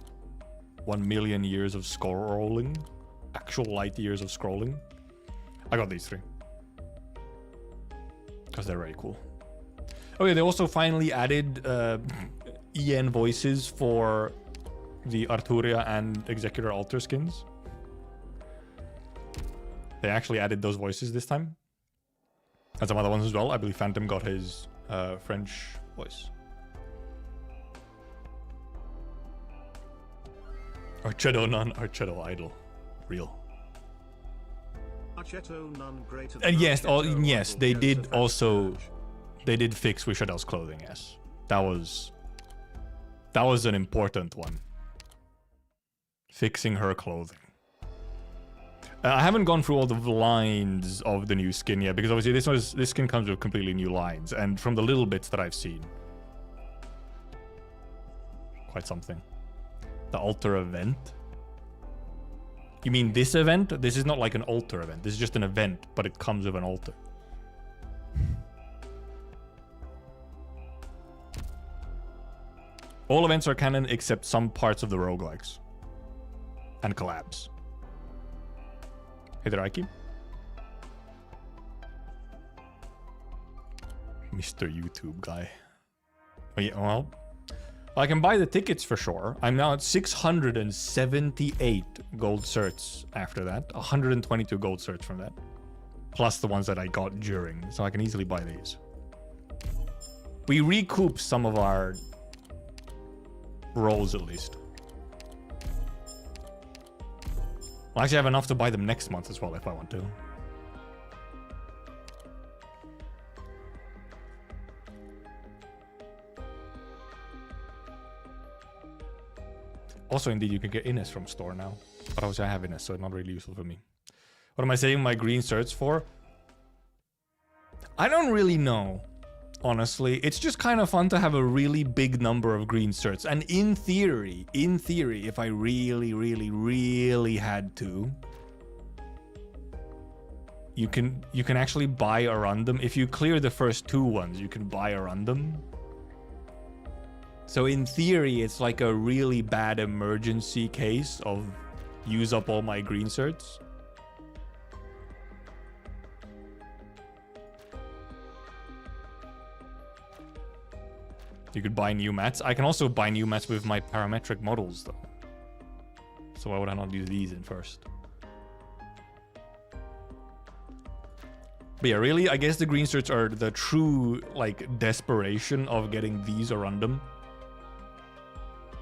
1 million years of scrolling. Actual light years of scrolling. I got these 3. Because they're very cool. Oh yeah, they also finally added EN voices for the Arturia and Executor Alter skins. They actually added those voices this time. And some other ones as well. I believe Phantom got his French voice. Archetto Nun, Archetto Idol. Real. Archetto Nun greater than And yes, Archetto yes, Idol they Joseph did also... Church. They did fix Wishadel's clothing, yes. That was an important one. Fixing her clothing. I haven't gone through all the lines of the new skin yet, because obviously this skin comes with completely new lines, and from the little bits that I've seen, quite something. The altar event? You mean this event? This is not like an altar event. This is just an event, but it comes with an altar. All events are canon except some parts of the roguelikes. And collabs. Hey there, Aiki. Mr. YouTube guy. Oh, yeah, well, I can buy the tickets for sure. I'm now at 678 gold certs after that. 122 gold certs from that. Plus the ones that I got during. So I can easily buy these. We recoup some of our rolls at least. I'll actually have enough to buy them next month as well if I want to. Also, indeed, you can get Innes from store now. But obviously I have Innes, so it's not really useful for me. What am I saving my green certs for? I don't really know. Honestly, it's just kind of fun to have a really big number of green certs. And in theory, if I really had to, you can actually buy a random. If you clear the first 2 ones, you can buy a random. So in theory, it's like a really bad emergency case of use up all my green certs. You could buy new mats. I can also buy new mats with my parametric models, though. So why would I not use these in first? But yeah, really, I guess the green certs are the true, like, desperation of getting these a random.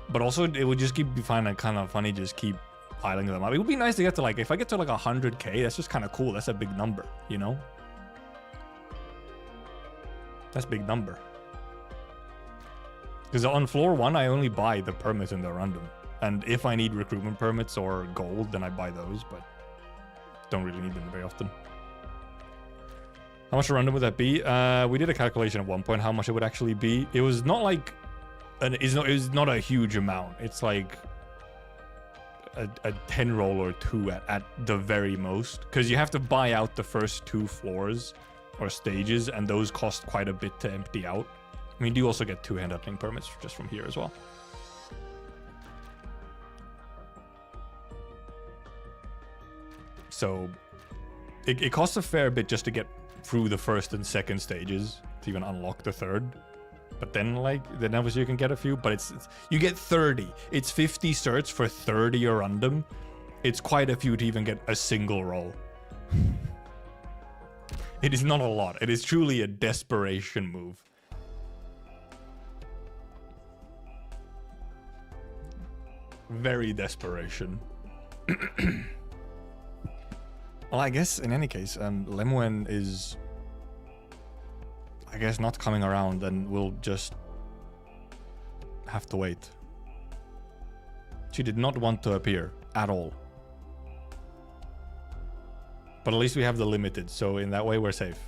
But also, it would just be kind of funny, just keep piling them up. It would be nice to get to, like, if I get to, like, 100k, that's just kind of cool. That's a big number, you know? That's a big number. Because on floor 1, I only buy the permits in the random. And if I need recruitment permits or gold, then I buy those, but don't really need them very often. How much a random would that be? We did a calculation at one point how much it would actually be. It was not like... It was not a huge amount. It's like a 10 roll or 2 at the very most. Because you have to buy out the first 2 floors or stages, and those cost quite a bit to empty out. I mean, you do also get 2 hand opening permits just from here as well. So it costs a fair bit just to get through the first and second stages to even unlock the third. But then, like, then obviously you can get a few, but it's you get 30. It's 50 certs for 30 or random. It's quite a few to even get a single roll. It is not a lot. It is truly a desperation move. Very desperation. Well, I guess in any case, Lemuen is, I guess, not coming around, and we'll just have to wait. She did not want to appear at all. But at least we have the limited, so in that way we're safe.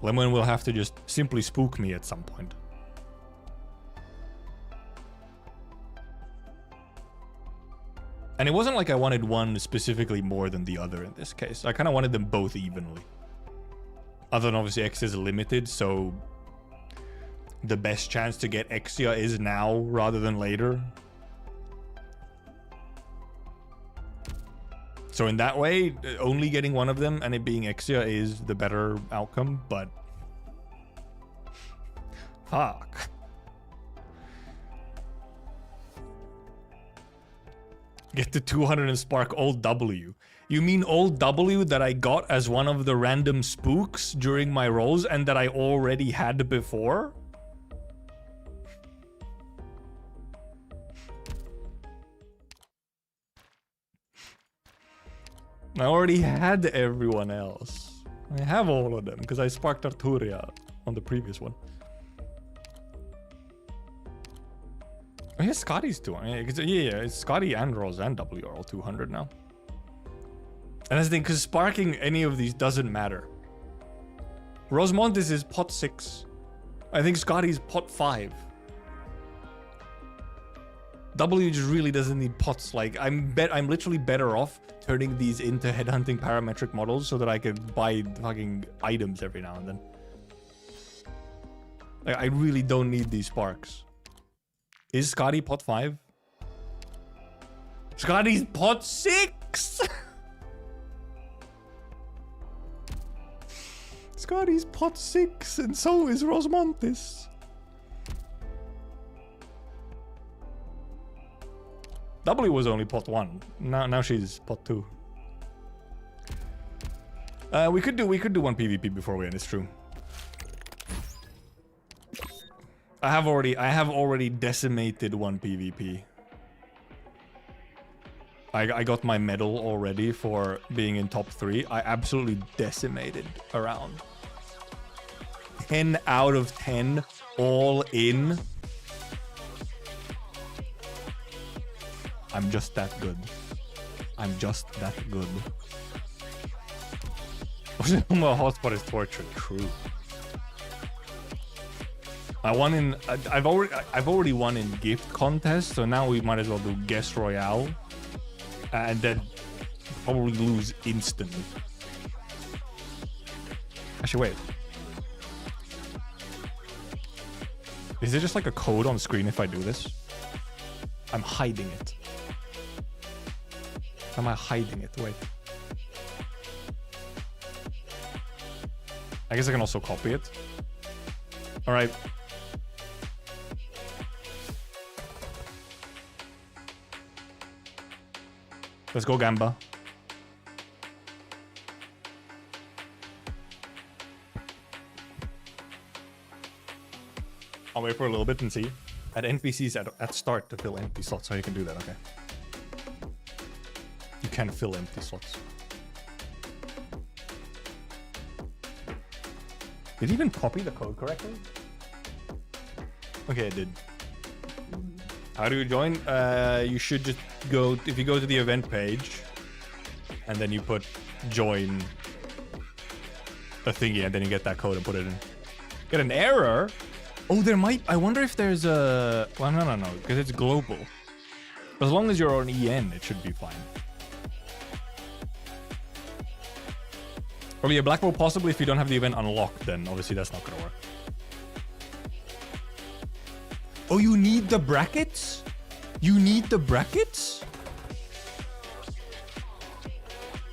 Lemuen will have to just simply spook me at some point. And it wasn't like I wanted one specifically more than the other in this case. I kind of wanted them both evenly. Other than obviously X is limited, so the best chance to get Exia is now rather than later. So in that way, only getting one of them and it being Exia is the better outcome, but fuck. Get to 200 and spark old W. You mean old W that I got as one of the random spooks during my rolls and that I already had before? I already had everyone else. I have all of them because I sparked Arturia on the previous one. Oh yeah, Scotty's 200. Yeah, it's Scotty and Rose and W are all 200 now. And that's the thing, because sparking any of these doesn't matter. Rosemontis is pot 6. I think Scotty's pot 5. W just really doesn't need pots. Like, I'm literally better off turning these into headhunting parametric models so that I can buy fucking items every now and then. Like, I really don't need these sparks. Is Scotty pot 5? Scotty's pot 6! Scotty's pot 6, and so is Rosemontis. W was only pot 1. Now she's pot 2. We could do one PvP before we end. It's true. I have already decimated one PvP. I got my medal already for being in top 3. I absolutely decimated a round. 10 out of 10 all in. I'm just that good. I'm just that good. My hotspot is torture. True. I won in. I've already won in gift contest, so now we might as well do guest royale, and then probably lose instantly. Actually, wait. Is there just like a code on screen if I do this? I'm hiding it. Am I hiding it? Wait. I guess I can also copy it. All right. Let's go gamba. I'll wait for a little bit and see. Add NPCs at start to fill empty slots. So you can do that, okay. You can fill empty slots. Did he even copy the code correctly? Okay, it did. How do you join? You should just go, if you go to the event page, and then you put join the thingy, and then you get that code and put it in. Get an error? Oh, there might, I wonder if there's a, well, no, because it's global. As long as you're on EN, it should be fine. Or yeah, Black Bolt possibly if you don't have the event unlocked, then obviously that's not gonna work. Oh, you need the brackets? You need the brackets?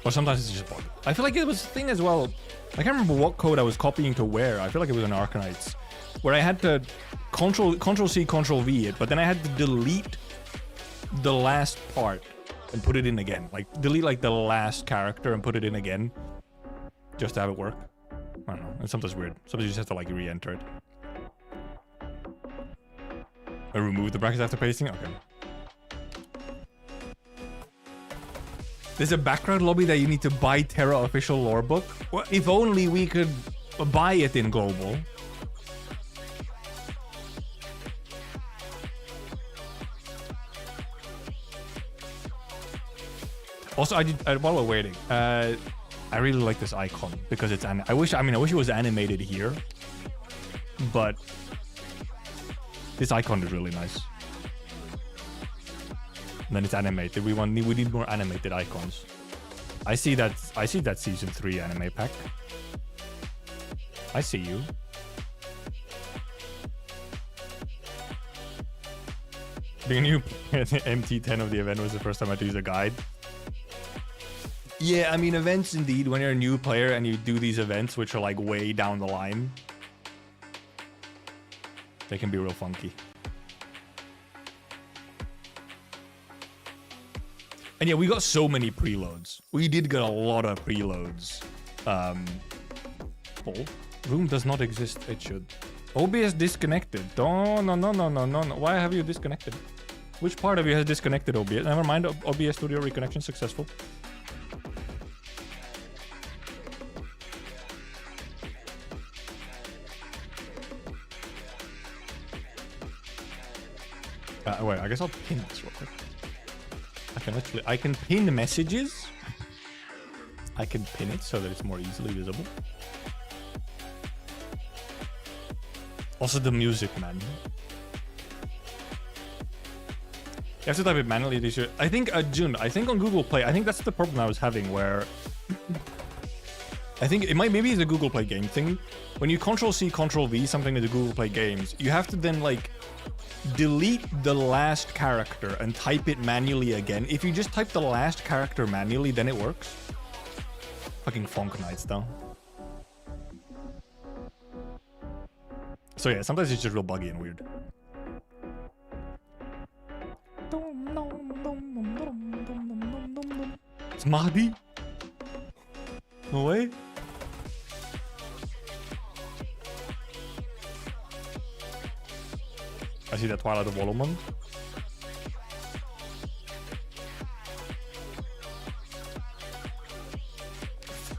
Or sometimes it's just bug. I feel like it was a thing as well. I can't remember what code I was copying to where. I feel like it was an Arknights, where I had to Control C, Control V it, but then I had to delete the last part and put it in again. Like delete like the last character and put it in again, just to have it work. I don't know. It's sometimes weird. Sometimes you just have to like re-enter it. I remove the brackets after pasting? Okay. There's a background lobby that you need to buy Terra official lore book. Well, if only we could buy it in global. Also, while we're waiting, I I really like this icon because it's I wish it was animated here, but this icon is really nice. And then it's animated. We need more animated icons. I see that season 3 anime pack. I see you. Being new MT10 of the event was the first time I had to use a guide. Yeah, I mean, events indeed, when you're a new player and you do these events, which are like way down the line, they can be real funky. And yeah, we got so many preloads. We did get a lot of preloads. Oh, room does not exist. It should. OBS disconnected. No. Why have you disconnected? Which part of you has disconnected OBS? Never mind. OBS Studio reconnection successful. Wait, I guess I'll pin this real quick. I can pin messages. I can pin it so that it's more easily visible. Also the music, man. You have to type it manually. I think, June, I think on Google Play, I think that's the problem I was having where... I think it maybe it's a Google Play game thing. When you Control-C, Control-V something in the Google Play games, you have to then, like, delete the last character and type it manually again. If you just type the last character manually, then it works. Fucking Arknights, though. So yeah, sometimes it's just real buggy and weird. It's Mahdi? No way? I see that Twilight of Wolomon.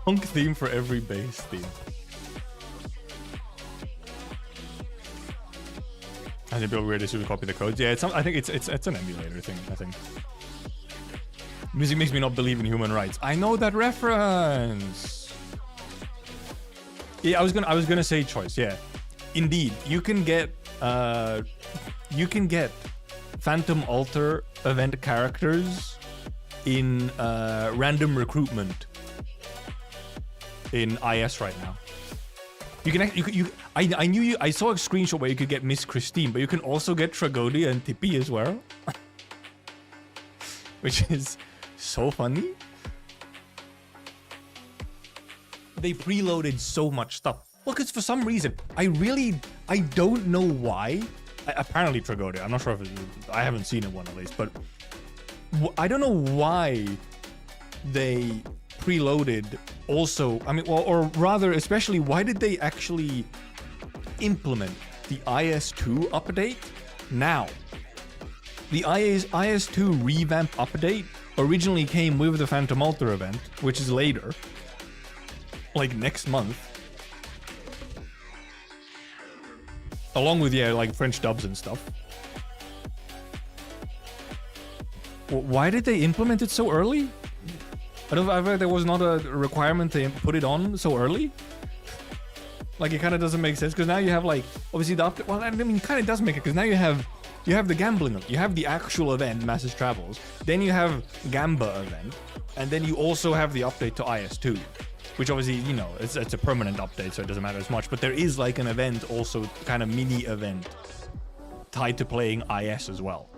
Funk theme for every base theme. I think people weird to copy the codes. Yeah, I think it's an emulator thing, I think. Music makes me not believe in human rights. I know that reference. Yeah, I was gonna say choice, yeah. Indeed, you can get Phantom Altar event characters in random recruitment in IS right now. You can I saw a screenshot where you could get Miss Christine, but you can also get Tragodia and Tippy as well. Which is so funny. They preloaded so much stuff. Well, because for some reason, I don't know why. Apparently Tragodia, I'm not sure if I haven't seen it one at least, but I don't know why they preloaded also, I mean, or rather, especially, why did they actually implement the IS2 update now? The IS2 revamp update originally came with the Phantom Altar event, which is later, like next month. Along with, yeah, like French dubs and stuff. Why did they implement it so early? I've heard there was not a requirement to put it on so early. Like, it kind of doesn't make sense, because now you have, like, obviously the update. Well, I mean, it kind of does make it, because now you have the gambling, you have the actual event, Masses Travels, then you have Gamba event, and then you also have the update to IS2, which obviously, you know, it's a permanent update, so it doesn't matter as much, but there is like an event also, kind of mini event tied to playing IS as well.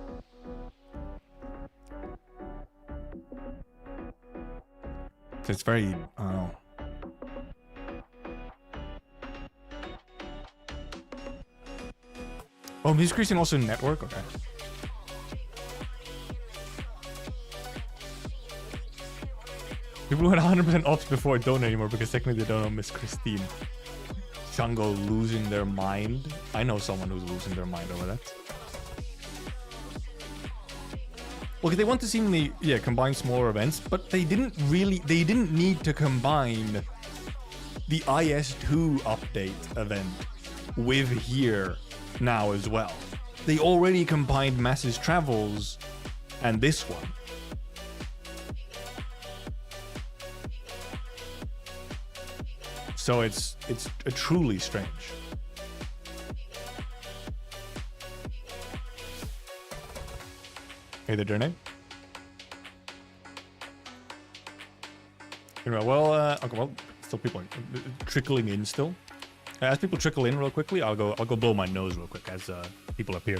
So it's very, I don't know. Oh, Music Christian also network? Okay. People who had 100% ops before don't anymore because technically they don't know Miss Christine. Shango losing their mind. I know someone who's losing their mind over that. Well, they want to seemingly, yeah, combine smaller events, but they didn't need to combine the IS2 update event with here now as well. They already combined Masses Travels and this one. So it's truly strange. Hey there, Derne. Anyway, well, okay, well, still people are trickling in still. As people trickle in real quickly, I'll go blow my nose real quick as people appear.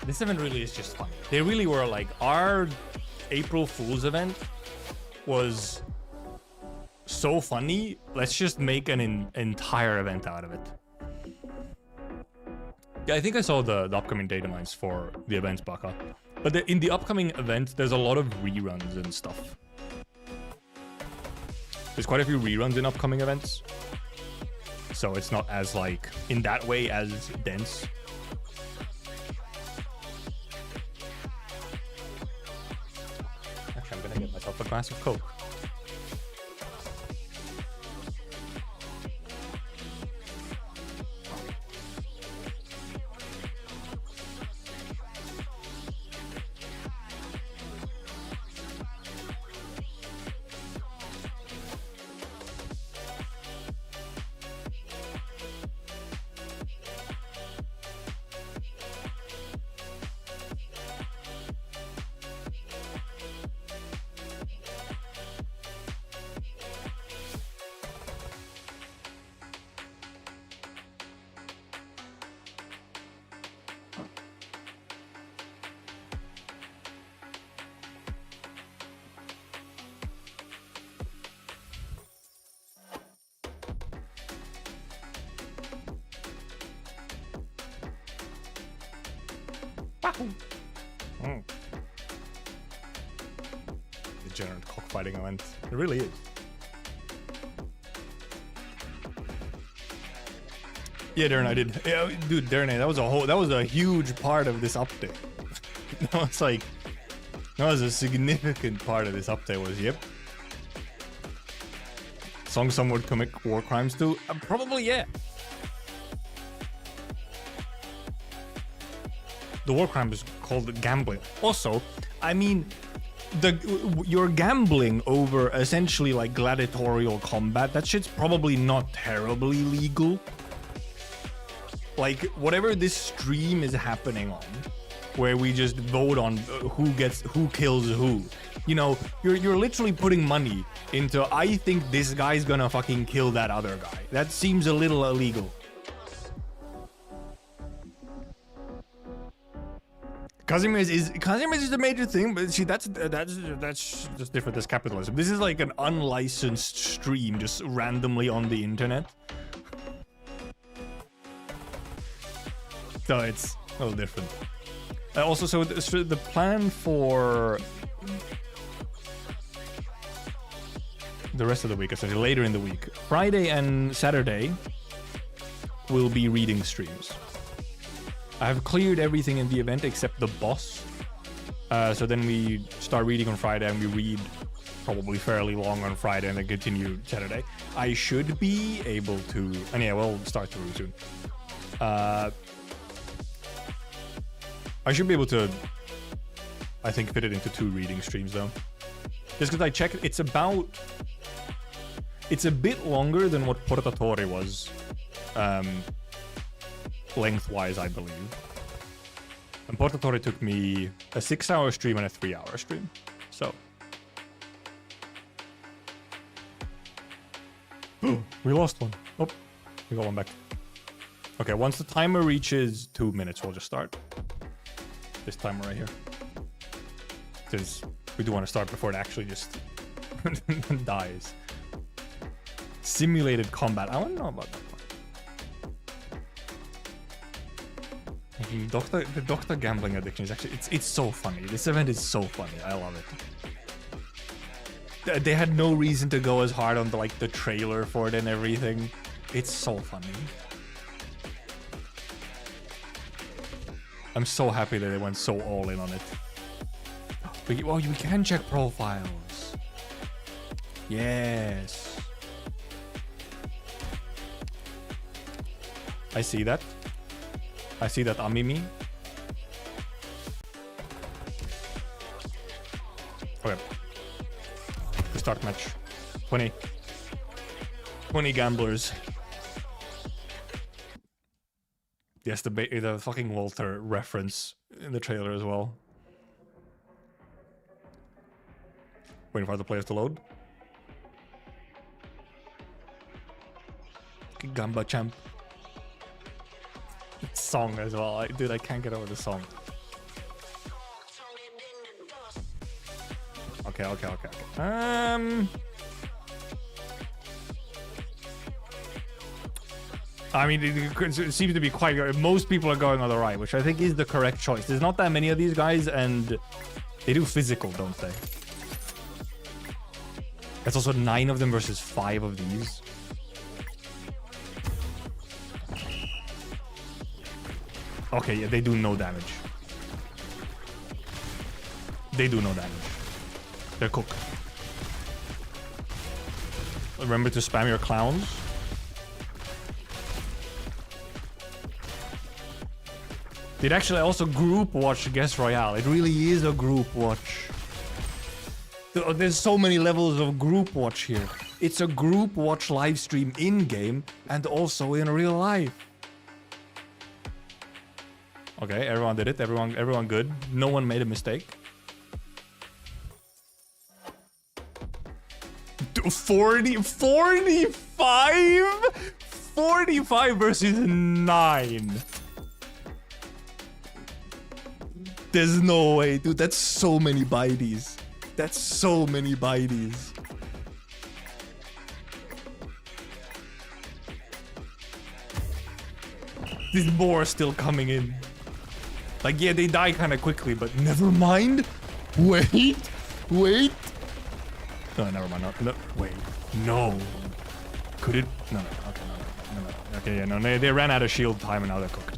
This event really is just funny. They really were like, our April Fool's event was so funny. Let's just make an entire event out of it. Yeah, I think I saw the upcoming data mines for the events, Baka. But in the upcoming event, there's a lot of reruns and stuff. There's quite a few reruns in upcoming events. So it's not as like, in that way, as dense. Actually, I'm gonna get myself a glass of Coke. Degenerate cockfighting event. It really is. Yeah, Darren, I did. Yeah, dude, Darren, that was a huge part of this update. That was a significant part of this update. Was yep. Songs some would commit war crimes to? Probably, yeah. The war crime is called gambling. Also, I mean, you're gambling over essentially like gladiatorial combat. That shit's probably not terribly legal. Like, whatever this stream is happening on, where we just vote on who kills who. You know, you're literally putting money into, I think this guy's gonna fucking kill that other guy. That seems a little illegal. Casimir is the major thing, but see, that's just different as capitalism. This is like an unlicensed stream just randomly on the internet. So it's a little different. Also, so the plan for the rest of the week, essentially later in the week, Friday and Saturday will be reading streams. I have cleared everything in the event except the boss. So then we start reading on Friday and we read probably fairly long on Friday and then continue Saturday. I should be able to, and yeah, we'll start through soon. I should be able to, I think, fit it into 2 reading streams though. Just because I checked, it's a bit longer than what Portatore was. Lengthwise, I believe. And Portatore took me a 6-hour stream and a 3-hour stream. So. We lost one. Oh, we got one back. Okay, once the timer reaches 2 minutes, we'll just start. This timer right here. Because we do want to start before it actually just dies. Simulated combat. I want to know about that one. The doctor gambling addiction is actually it's so funny. This event is so funny. I love it. They had no reason to go as hard on the trailer for it and everything. It's so funny. I'm so happy that they went so all in on it. Oh, we can check profiles. Yes. I see that. I see that, Amimi. Okay. The start match. 20 gamblers. Yes, the fucking Walter reference in the trailer as well. Waiting for the players to load. Gamba champ. Song as well. Dude, I can't get over the song. Okay. I mean, it seems to be quite good. Most people are going on the right, which I think is the correct choice. There's not that many of these guys, and they do physical, don't they? It's also 9 of them versus 5 of these. Okay, yeah, they do no damage. They do no damage. They're cooked. Remember to spam your clowns. Did actually also group watch Guest Royale. It really is a group watch. There's so many levels of group watch here. It's a group watch live stream in-game and also in real life. Okay, everyone did it. Everyone good. No one made a mistake. 45 versus 9. There's no way, dude. That's so many biddies. That's so many biddies. These more are still coming in. Like, yeah, they die kind of quickly, but never mind. Wait. No, never mind. No, wait. No. Could it? No. Okay, no. Okay, yeah, no. They ran out of shield time and now they're cooked.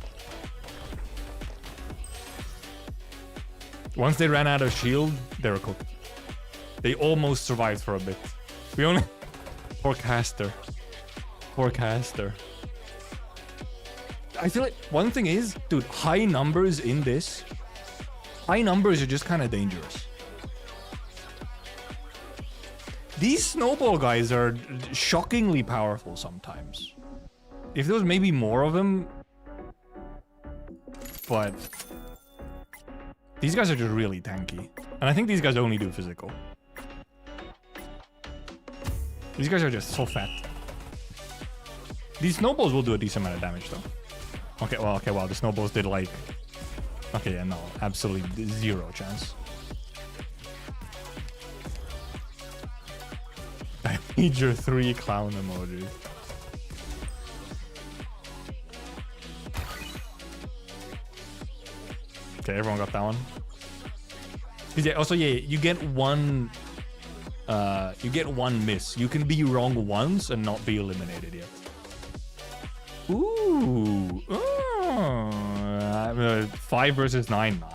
Once they ran out of shield, they were cooked. They almost survived for a bit. We only... Poor caster. I feel like one thing is, dude, high numbers in this. High numbers are just kind of dangerous. These snowball guys are shockingly powerful sometimes. If there was maybe more of them... But... These guys are just really tanky. And I think these guys only do physical. These guys are just so fat. These snowballs will do a decent amount of damage though. Okay, wow, the snowballs did like... Okay, yeah, no, absolutely 0 chance. I need your 3 clown emojis. Okay, everyone got that one. Yeah, also, yeah, you get one miss. You can be wrong once and not be eliminated yet. Ooh. Oh. 5 versus 9 now.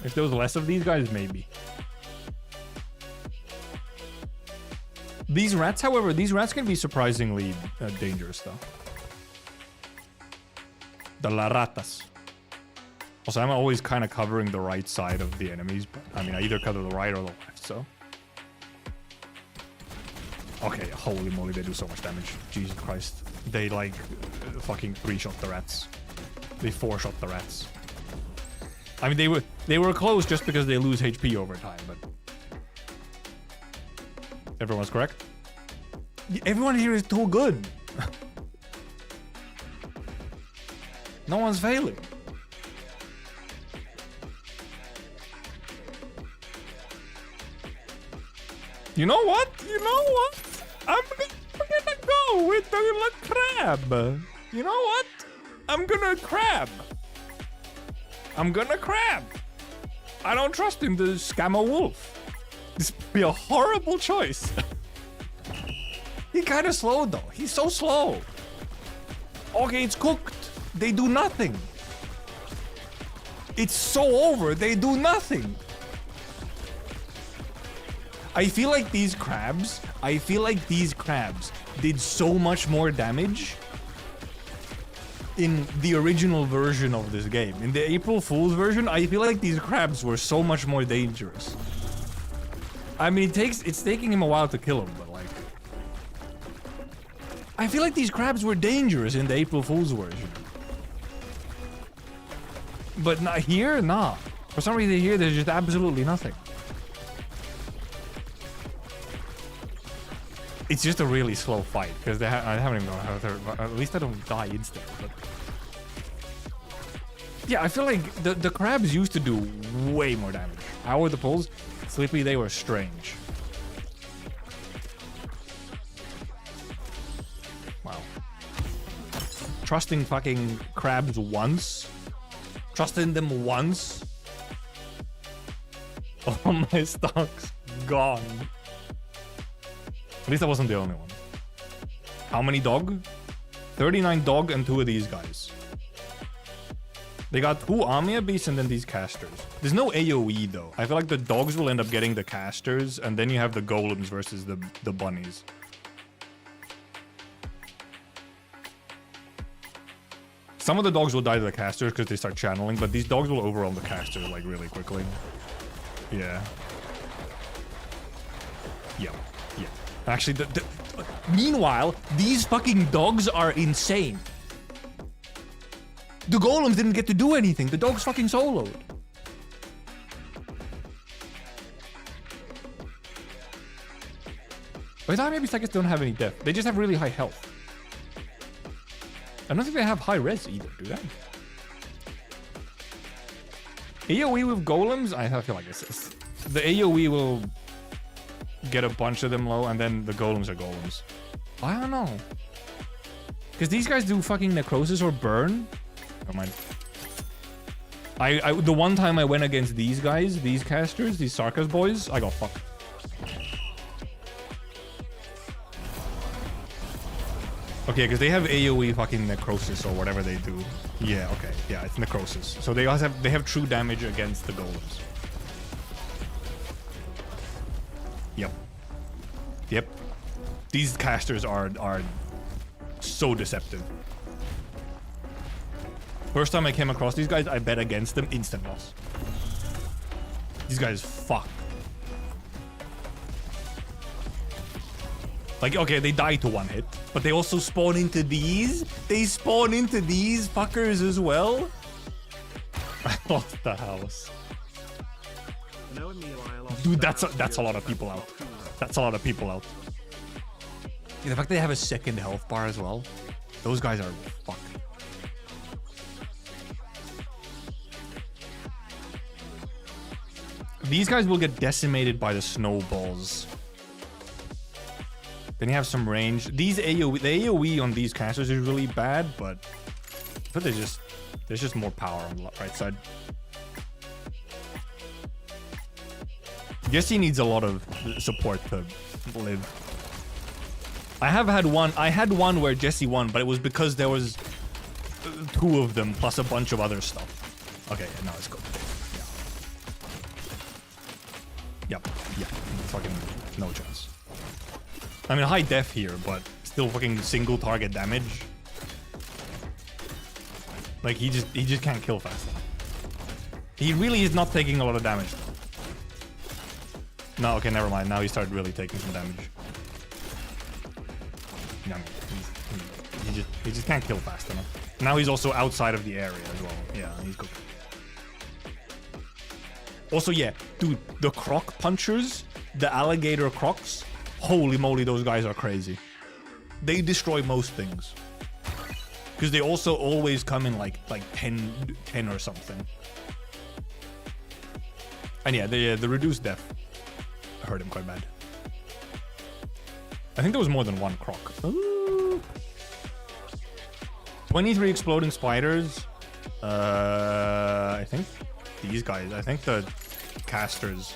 If there was less of these guys, maybe. These rats, however, can be surprisingly dangerous, though. The la ratas. Also, I'm always kind of covering the right side of the enemies, but I mean, I either cover the right or the left, so. Okay, holy moly, they do so much damage. Jesus Christ. They, like, fucking 3-shot the rats. They 4-shot the rats. I mean, they were close just because they lose HP over time, but... Everyone's correct? Everyone here is too good. No one's failing. You know what? You know what? I'm gonna go with the crab. You know what? I'm gonna crab. I'm gonna crab. I don't trust him to scam a wolf. This would be a horrible choice. He kind of slow though. He's so slow. Okay, it's cooked. They do nothing. It's so over. They do nothing. I feel like these crabs did so much more damage in the original version of this game. In the April Fool's version, I feel like these crabs were so much more dangerous. I mean, it's taking him a while to kill him, but like, I feel like these crabs were dangerous in the April Fool's version. But not here, nah. For some reason here, there's just absolutely nothing. It's just a really slow fight because I haven't even gone how at least I don't die instantly. But yeah, I feel like the crabs used to do way more damage. How were the pulls? Sleepy, they were strange. Wow. Trusting fucking crabs once. Trusting them once. All my stocks gone. At least I wasn't the only one. How many dog? 39 dog and 2 of these guys. They got 2 Amia beasts and then these casters. There's no AoE though. I feel like the dogs will end up getting the casters and then you have the golems versus the bunnies. Some of the dogs will die to the casters because they start channeling, but these dogs will overwhelm the casters like really quickly. Yeah. Yep. Yeah. Actually, meanwhile, these fucking dogs are insane. The golems didn't get to do anything. The dogs fucking soloed. By the time maybe Psychics don't have any death. They just have really high health. I don't think they have high res either, do they? AoE with golems? I feel like it's the AoE will get a bunch of them low, and then the golems are golems. I don't know. Because these guys do fucking necrosis or burn. Never mind. The one time I went against these guys, these casters, these Sarkas boys, I got fucked. Okay, because they have AoE fucking necrosis or whatever they do. Yeah, okay. Yeah, it's necrosis. So they have true damage against the golems. Yep. Yep. These casters are so deceptive. First time I came across these guys, I bet against them, instant loss. These guys fuck. Like, okay, they die to one hit, but they also spawn into these. They spawn into these fuckers as well. I lost the house. Dude, that's a lot of people out. That's a lot of people out. Yeah, the fact they have a second health bar as well. Those guys are fucked. These guys will get decimated by the snowballs. Then you have some range. These AoE, the AoE on these casters is really bad, but there's just more power on the right side. Jesse needs a lot of support to live. I had one where Jesse won, but it was because there was 2 of them plus a bunch of other stuff. Okay, now it's good. Yeah. Yep. Fucking no chance. I mean, high def here, but still fucking single target damage. Like, he just can't kill fast enough. He really is not taking a lot of damage. No, okay, never mind. Now he started really taking some damage. Yeah, he just can't kill fast enough. Now he's also outside of the area as well. Yeah, he's good. Also, yeah, dude, the croc punchers, the alligator crocs, holy moly, those guys are crazy. They destroy most things. Because they also always come in like 10 or something. And yeah, the reduced def hurt him quite bad. I think there was more than one croc. Ooh. 23 exploding spiders. I think these guys. I think the casters.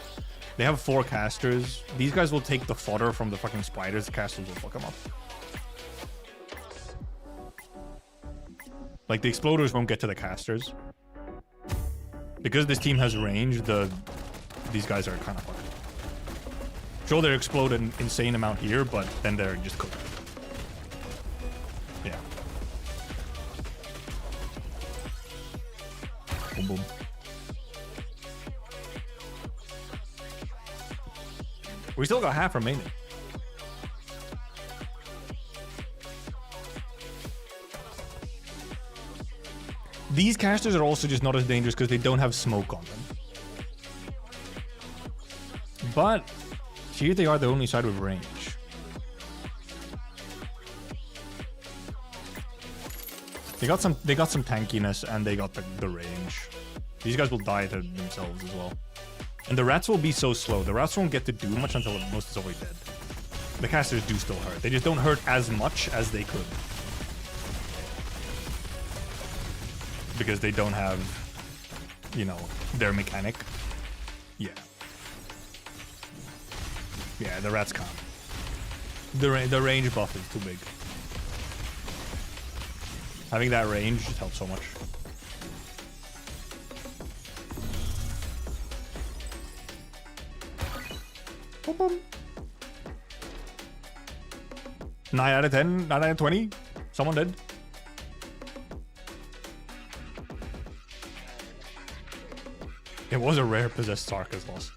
They have 4 casters. These guys will take the fodder from the fucking spiders. The casters will fuck them up. Like, the exploders won't get to the casters. Because this team has range, these guys are kind of fucked. Sure, they explode an insane amount here, but then they're just cooked. Yeah. Boom, boom. We still got half remaining. These casters are also just not as dangerous because they don't have smoke on them. But here they are the only side with range. They got some tankiness and they got the range. These guys will die to themselves as well. And the rats will be so slow. The rats won't get to do much until most is already dead. The casters do still hurt. They just don't hurt as much as they could. Because they don't have, you know, their mechanic. Yeah. Yeah, the rats can't. The range buff is too big. Having that range just helps so much. Boom, boom. 9 out of 10, 9 out of 20. Someone did. It was a rare possessed Sarkis loss.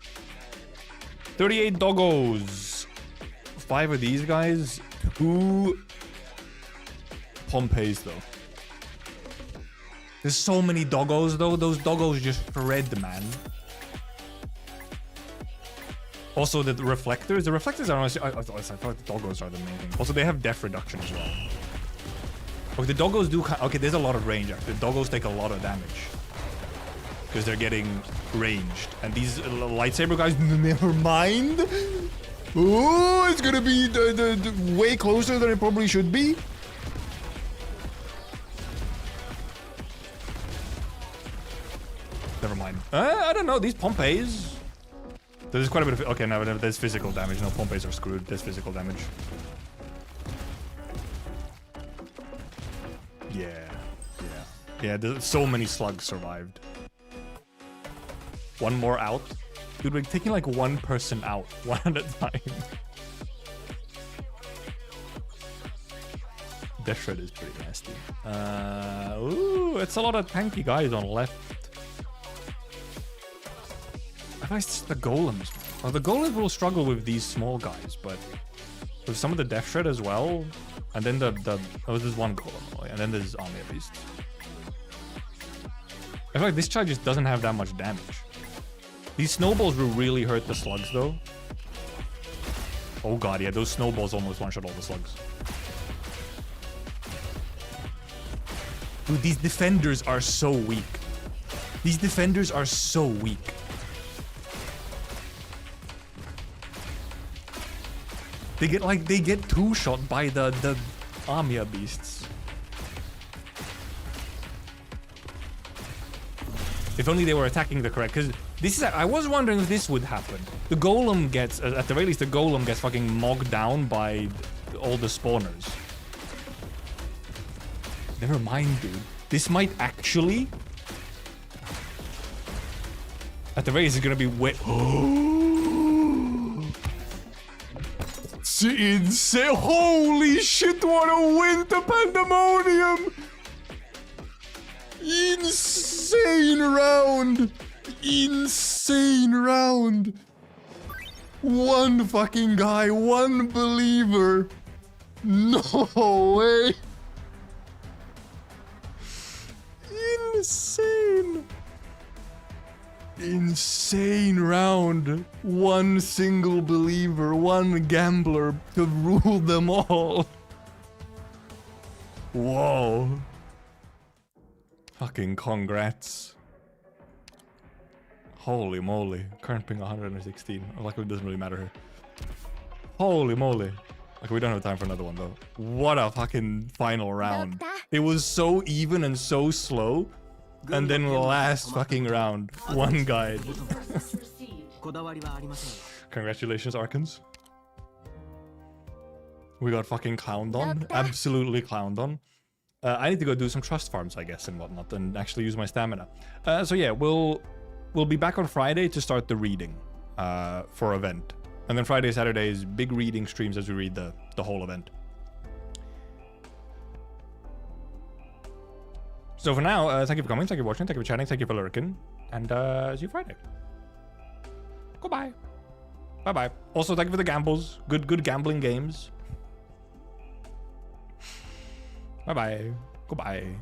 38 doggos. 5 of these guys. 2 Pompeys though. There's so many doggos though. Those doggos just shred, man. Also the reflectors. The reflectors are honestly, I thought the doggos are the main thing. Also they have def reduction as well. Okay, the doggos do. Okay, there's a lot of range actually. The doggos take a lot of damage. Because they're getting ranged. And these lightsaber guys, never mind. Oh, it's gonna be the way closer than it probably should be. Never mind. I don't know, these Pompeys. There's quite a bit of, okay, no, there's physical damage. No, Pompeys are screwed. There's physical damage. Yeah, there's so many slugs survived. One more out. Dude, we're taking like one person out, one at a time. Death Shred is pretty nasty. Ooh, it's a lot of tanky guys on left. I think it's the golems. Well, the golems will struggle with these small guys, but with some of the Death Shred as well, and then oh, there's one golem, and then there's Army Beast. I feel like this child just doesn't have that much damage. These snowballs will really hurt the slugs, though. Oh god, yeah, those snowballs almost one-shot all the slugs. Dude, these defenders are so weak. These defenders are so weak. They get two-shot by the Amia beasts. If only they were attacking the correct, because this is, I was wondering if this would happen. The golem gets, at the very least, the golem gets fucking mogged down by all the spawners. Never mind, dude. This might actually, at the very least, it's gonna be wet. It's insane! Holy shit! What a winter pandemonium! Insane round! Insane round! One fucking guy, one believer. No way! Insane! Insane round. One single believer, one gambler to rule them all. Whoa. Fucking congrats. Holy moly. Current ping 116. Luckily it doesn't really matter here. Holy moly. Like, we don't have time for another one though. What a fucking final round. It was so even and so slow. And then last fucking round, one guide. Congratulations, Arkans. We got fucking clowned on. Absolutely clowned on. I need to go do some trust farms, I guess, and whatnot, and actually use my stamina. So yeah, we'll be back on Friday to start the reading for event. And then Friday, Saturday is big reading streams as we read the whole event. So for now, thank you for coming, thank you for watching, thank you for chatting, thank you for lurking, and see you Friday. Goodbye. Bye-bye. Also, thank you for the gambles. Good gambling games. Bye-bye. Goodbye.